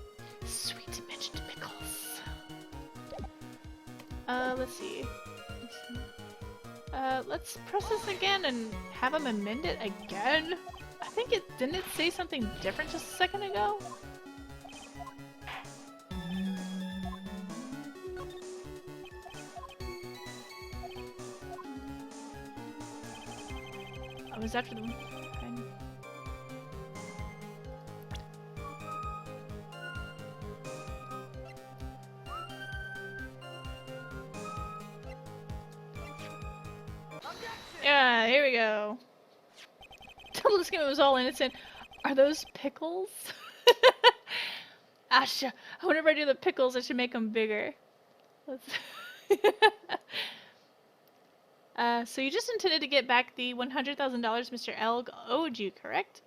midget pickles. Let's see. Let's press this again and have them amend it again. I think didn't it say something different just a second ago? I was after them. Yeah, here we go. Told this game it was all innocent. Are those pickles? Asha, whenever I do the pickles, I should make them bigger. So you just intended to get back the $100,000 Mr. Elg owed you, correct?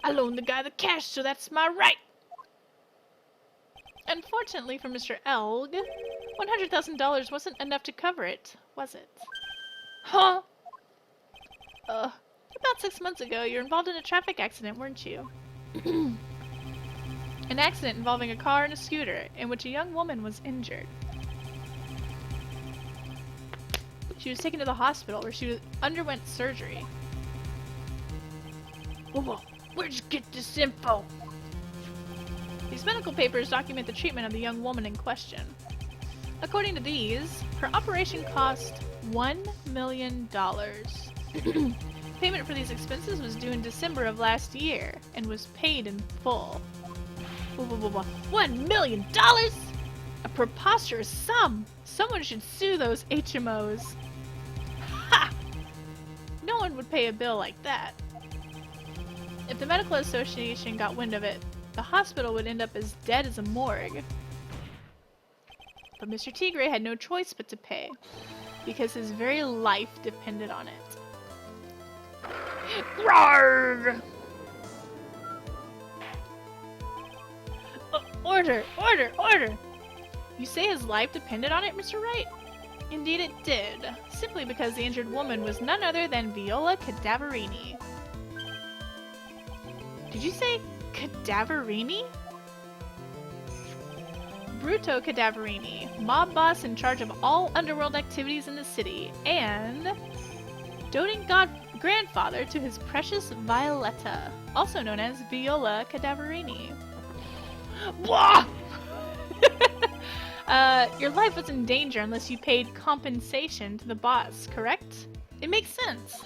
I loaned the guy the cash, so that's my right. Unfortunately for Mr. Elg, $100,000 wasn't enough to cover it, was it? Huh? About 6 months ago, you were involved in a traffic accident, weren't you? An accident involving a car and a scooter, in which a young woman was injured. She was taken to the hospital, where she underwent surgery. Whoa, where'd you get this info? These medical papers document the treatment of the young woman in question. According to these, her operation cost $1 million. Payment for these expenses was due in December of last year and was paid in full. $1 million? A preposterous sum! Someone should sue those HMOs. Ha! No one would pay a bill like that. If the medical association got wind of it, the hospital would end up as dead as a morgue. But Mr. Tigre had no choice but to pay, because his very life depended on it. Roar! Order! Order! Order! You say his life depended on it, Mr. Wright? Indeed it did, simply because the injured woman was none other than Viola Cadaverini. Did you say Cadaverini? Bruto Cadaverini, mob boss in charge of all underworld activities in the city, and doting grandfather to his precious Violetta, also known as Viola Cadaverini. Blah! Your life was in danger unless you paid compensation to the boss, correct? It makes sense.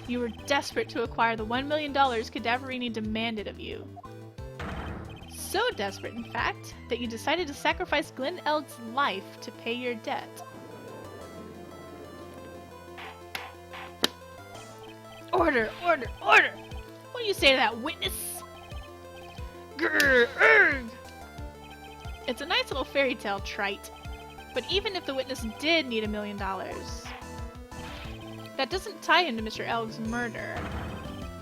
You were desperate to acquire the $1 million Cadaverini demanded of you. So desperate, in fact, that you decided to sacrifice Glen Elg's life to pay your debt. Order! Order! Order! What do you say to that, witness? Grr! Urgh! It's a nice little fairy tale, Trite. But even if the witness did need $1 million, that doesn't tie him to Mr. Elg's murder.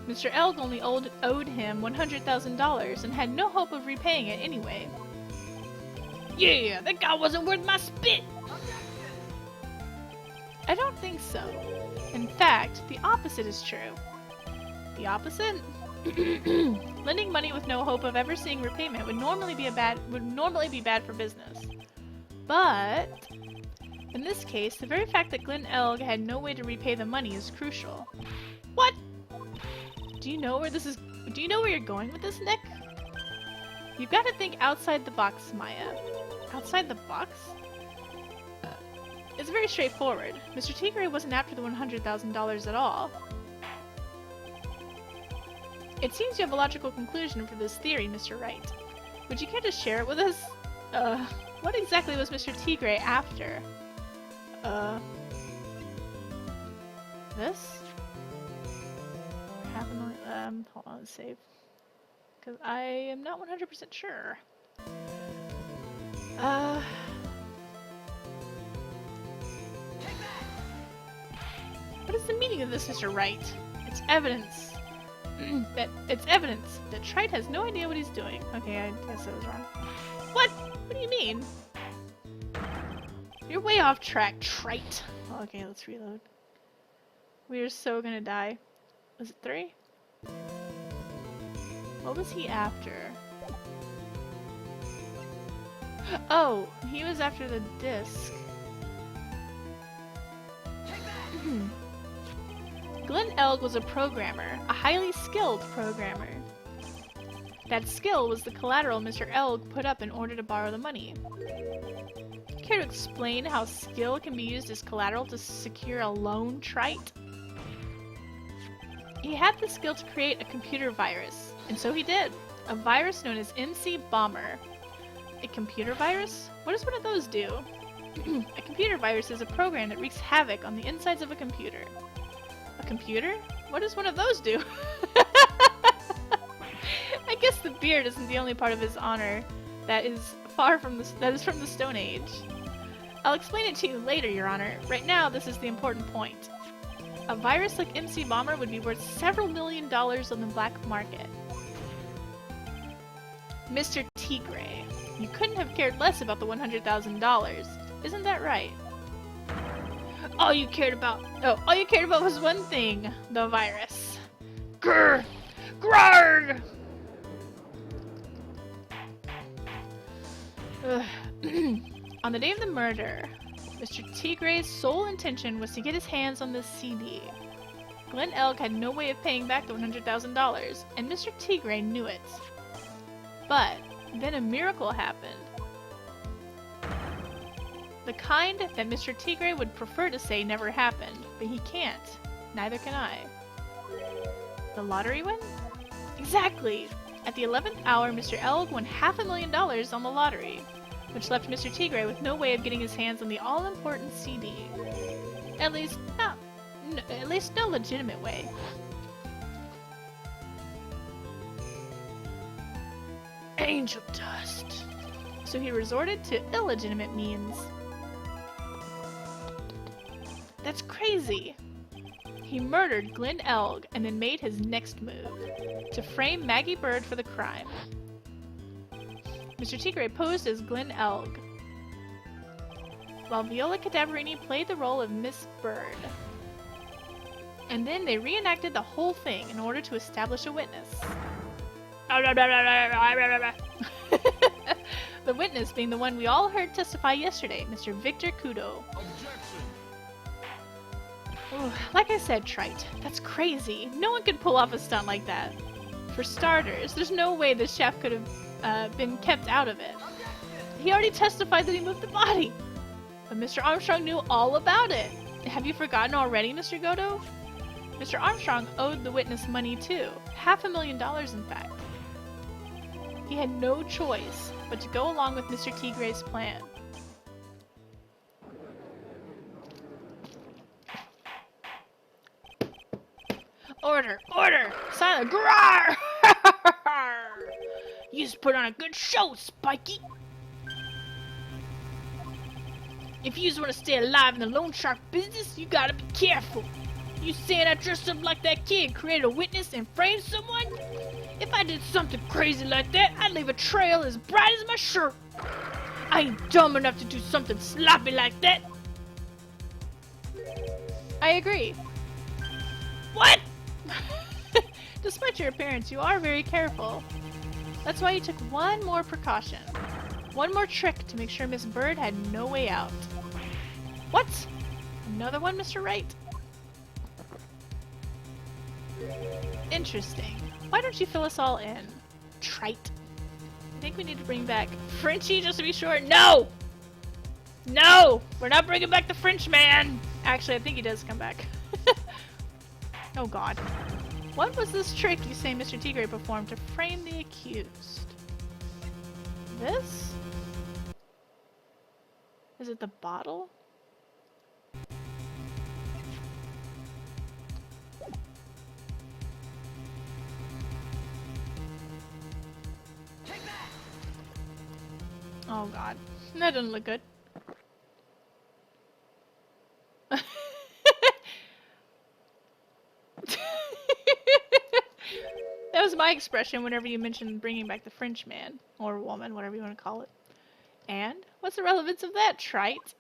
Mr. Elg only owed him $100,000 and had no hope of repaying it anyway. Yeah, that guy wasn't worth my spit! I don't think so. In fact, the opposite is true. The opposite? Lending money with no hope of ever seeing repayment would normally be bad for business. But in this case, the very fact that Glen Elg had no way to repay the money is crucial. What? Do you know where you're going with this, Nick? You've got to think outside the box, Maya. Outside the box? It's very straightforward. Mr. Tigray wasn't after the $100,000 at all. It seems you have a logical conclusion for this theory, Mr. Wright. Would you care to share it with us? What exactly was Mr. Tigray after? This? Hold on, let's save. Because I am not 100% sure. What is the meaning of this, Mr. Wright? It's evidence. It's evidence that Trite has no idea what he's doing. Okay, I guess I was wrong. What? What do you mean? You're way off track, Trite. Okay, let's reload. We are so gonna die. Was it 3? What was he after? Oh, he was after the disc. Glen Elg was a programmer, a highly skilled programmer. That skill was the collateral Mr. Elg put up in order to borrow the money. Care to explain how skill can be used as collateral to secure a loan, Trite? He had the skill to create a computer virus, and so he did. A virus known as MC Bomber. A computer virus? What does one of those do? A computer virus is a program that wreaks havoc on the insides of a computer. A computer? What does one of those do? I guess the beard isn't the only part of his honor that is from the Stone Age. I'll explain it to you later, Your Honor. Right now, this is the important point. A virus like MC Bomber would be worth several $1 million on the black market. Mr. Tigray, you couldn't have cared less about the $100,000. Isn't that right? All you cared about was one thing, the virus. Grr! Grrr! On the day of the murder, Mr. Tigray's sole intention was to get his hands on this CD. Glen Elg had no way of paying back the $100,000, and Mr. Tigray knew it. But then a miracle happened. The kind that Mr. Tigray would prefer to say never happened, but he can't. Neither can I. The lottery win? Exactly! At the 11th hour, Mr. Elg won $500,000 on the lottery, which left Mr. Tigray with no way of getting his hands on the all-important CD. At least no legitimate way. Angel dust. So he resorted to illegitimate means. That's crazy. He murdered Glen Elg and then made his next move, to frame Maggie Bird for the crime. Mr. Tigray posed as Glen Elg, while Viola Cadaverini played the role of Miss Bird. And then they reenacted the whole thing in order to establish a witness. The witness being the one we all heard testify yesterday, Mr. Victor Kudo. Objection. Ooh, like I said, Trite, that's crazy. No one could pull off a stunt like that. For starters, there's no way the chef could have been kept out of it. He already testified that he moved the body. But Mr. Armstrong knew all about it. Have you forgotten already, Mr. Godo? Mr. Armstrong owed the witness money too. $500,000, in fact. He had no choice but to go along with Mr. Tigre's plan. Order! Order! Silent! Grar! You just put on a good show, Spiky! If you just want to stay alive in the loan shark business, you gotta be careful. You saying I dressed up like that kid, created a witness, and framed someone? If I did something crazy like that, I'd leave a trail as bright as my shirt. I ain't dumb enough to do something sloppy like that. I agree. What? Despite your appearance, you are very careful. That's why you took one more precaution. One more trick to make sure Miss Bird had no way out. What? Another one, Mr. Wright? Interesting. Why don't you fill us all in? Trite. I think we need to bring back Frenchie just to be sure. No! No! We're not bringing back the French man! Actually, I think he does come back. Oh god. What was this trick you say Mr. Tigre performed to frame the accused? This? Is it the bottle? Oh god. That doesn't look good. That was my expression whenever you mentioned bringing back the French man. Or woman, whatever you want to call it. And? What's the relevance of that, Trite?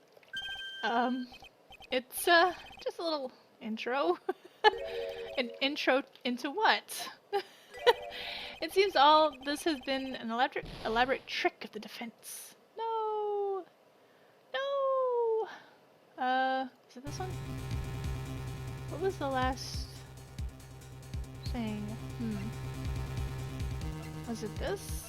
It's, just a little intro. An intro into what? It seems all this has been an elaborate trick of the defense. No! No! Is it this one? What was the last thing? Was it this?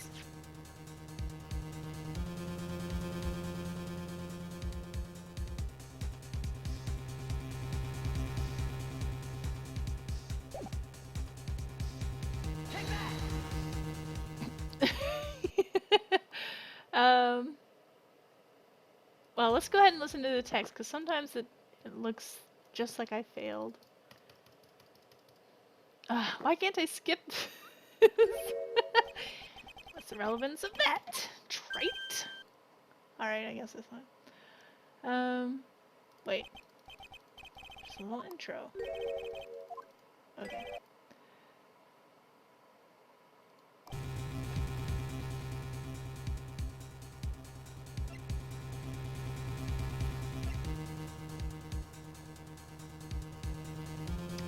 Well, let's go ahead and listen to the text, because sometimes it looks just like I failed. Why can't I skip this? What's the relevance of that? Trite? Alright, I guess this one. Wait. Just a little intro. Okay.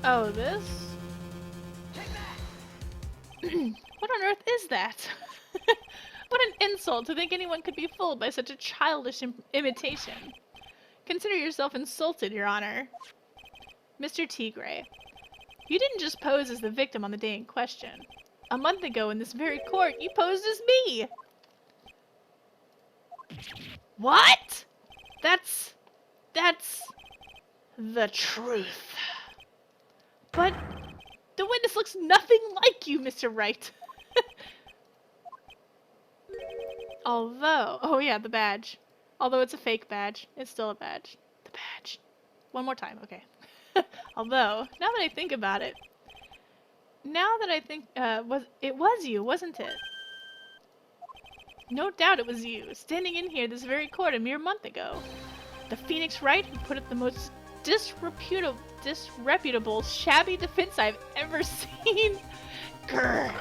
Oh, this? What on earth is that? What an insult to think anyone could be fooled by such a childish imitation. Consider yourself insulted, Your Honor. Mr. Tigre, you didn't just pose as the victim on the day in question. A month ago in this very court, you posed as me! What? That's the truth. But the witness looks nothing like you, Mr. Wright. Although, oh yeah, the badge. Although it's a fake badge, it's still a badge. The badge. One more time, okay. Although, now that I think about it, it was you, wasn't it? No doubt it was you, standing in here this very court a mere month ago. The Phoenix Wright who put up the most disreputable, shabby defense I've ever seen. Grr.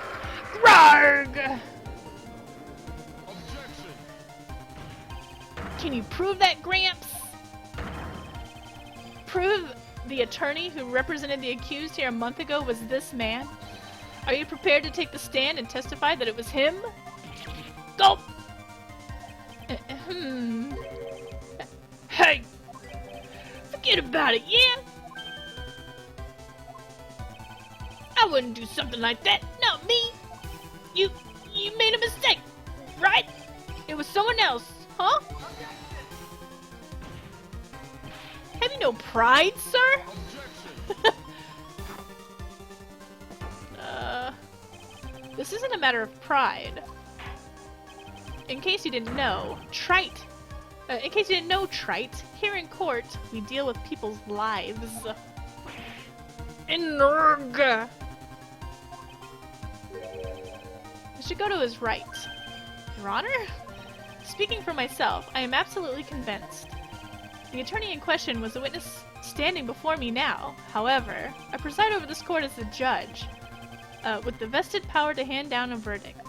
Grarg! Objection. Can you prove that, Gramps? Prove the attorney who represented the accused here a month ago was this man? Are you prepared to take the stand and testify that it was him? Go! Forget about it, yeah? I wouldn't do something like that. Not me. You made a mistake, right? It was someone else, huh? Have you no pride, sir? Objection. This isn't a matter of pride. In case you didn't know, Trite. In case you didn't know, Trite, here in court, we deal with people's lives. Inerg. I should go to his right. Your Honor? Speaking for myself, I am absolutely convinced. The attorney in question was the witness standing before me now. However, I preside over this court as the judge, with the vested power to hand down a verdict.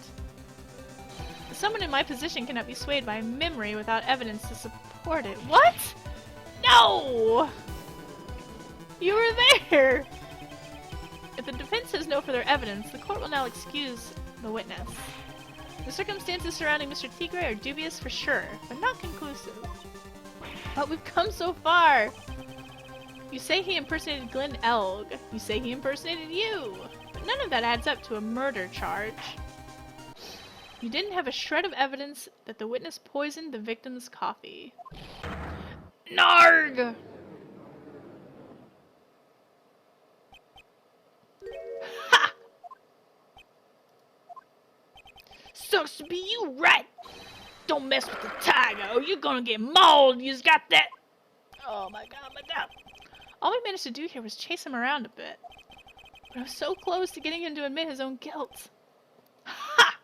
Someone in my position cannot be swayed by memory without evidence to support it. What? No! You were there! If the defense has no further evidence, the court will now excuse the witness. The circumstances surrounding Mr. Tigre are dubious for sure, but not conclusive. But we've come so far! You say he impersonated Glenn Elg. You say he impersonated you. But none of that adds up to a murder charge. You didn't have a shred of evidence that the witness poisoned the victim's coffee. Narg! Ha! Sucks to be you, Wright! Don't mess with the tiger or you're gonna get mauled. You's got that. Oh my god, my god. All we managed to do here was chase him around a bit. But I was so close to getting him to admit his own guilt. Ha!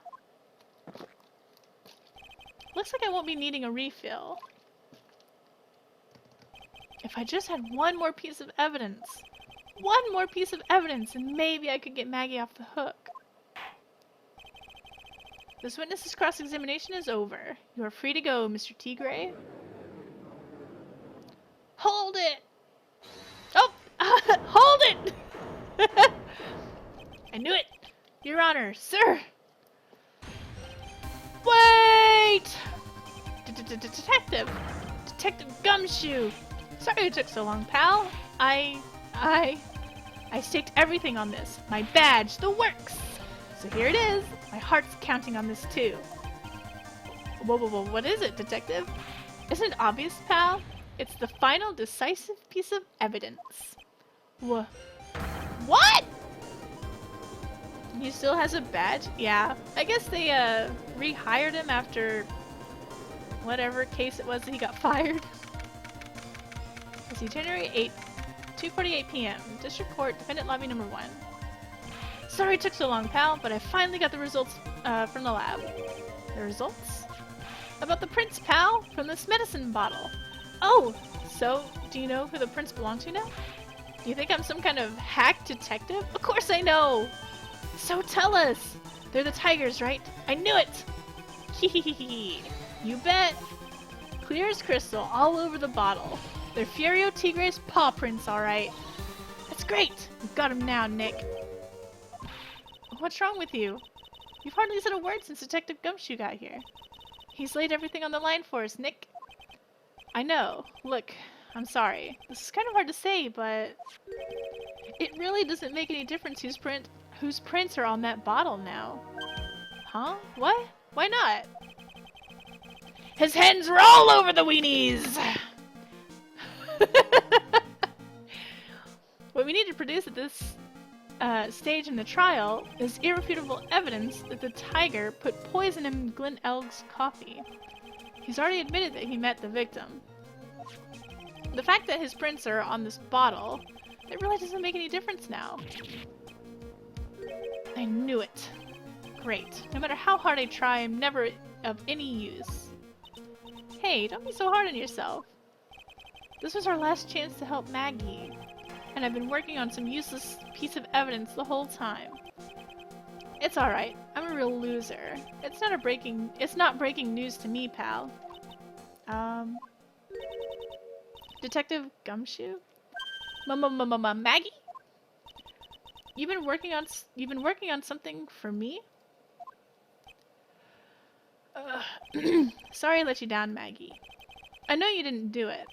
Looks like I won't be needing a refill. If I just had one more piece of evidence. One more piece of evidence and maybe I could get Maggie off the hook. This witness's cross-examination is over. You are free to go, Mr. Tigre. Hold it! Oh! Hold it! I knew it! Your Honor, sir! Wait! Detective! Detective Gumshoe! Sorry it took so long, pal. I staked everything on this. My badge, the works! So here it is. My heart's counting on this too. Whoa, whoa, whoa, what is it, detective? Isn't it obvious, pal? It's the final decisive piece of evidence. What? He still has a badge? Yeah. I guess they, rehired him after whatever case it was that he got fired. Let's see, January 8th, 2:48 p.m. District Court, Defendant Lobby Number 1. Sorry it took so long, pal, but I finally got the results, from the lab. The results? About the prints, pal, from this medicine bottle. Oh, so, do you know who the prints belong to now? Do you think I'm some kind of hack detective? Of course I know! So tell us! They're the tigers, right? I knew it! Hehehehe. You bet! Clear as crystal, all over the bottle. They're Furio Tigre's paw prints, alright. That's great! We've got him now, Nick. What's wrong with you? You've hardly said a word since Detective Gumshoe got here. He's laid everything on the line for us, Nick. I know. Look, I'm sorry. This is kind of hard to say, but it really doesn't make any difference whose prints are on that bottle now. Huh? What? Why not? His hands were all over the weenies! What we need to produce at this stage in the trial is irrefutable evidence that the tiger put poison in Glenn Elg's coffee. He's already admitted that he met the victim. The fact that his prints are on this bottle, it really doesn't make any difference now. I knew it. Great. No matter how hard I try, I'm never of any use. Hey, don't be so hard on yourself. This was our last chance to help Maggie, and I've been working on some useless piece of evidence the whole time. It's alright. I'm a real loser. It's not breaking news to me, pal. Detective Gumshoe? Maggie? You've been working on something for me? Sorry I let you down, Maggie. I know you didn't do it.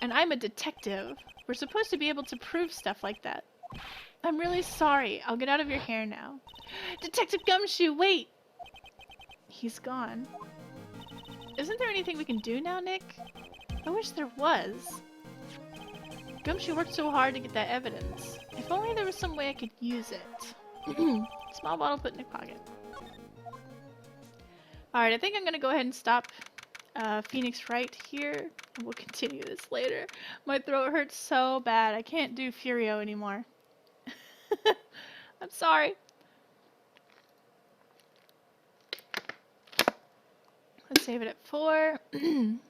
And I'm a detective. We're supposed to be able to prove stuff like that. I'm really sorry. I'll get out of your hair now. Detective Gumshoe, wait! He's gone. Isn't there anything we can do now, Nick? I wish there was. Gumshoe worked so hard to get that evidence. If only there was some way I could use it. Small bottle put in your pocket. Alright, I think I'm gonna go ahead and stop Phoenix Wright here. And we'll continue this later. My throat hurts so bad. I can't do Furio anymore. I'm sorry. Let's save it at 4. And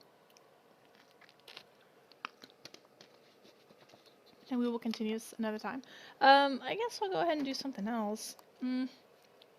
we will continue this another time. I guess I'll go ahead and do something else.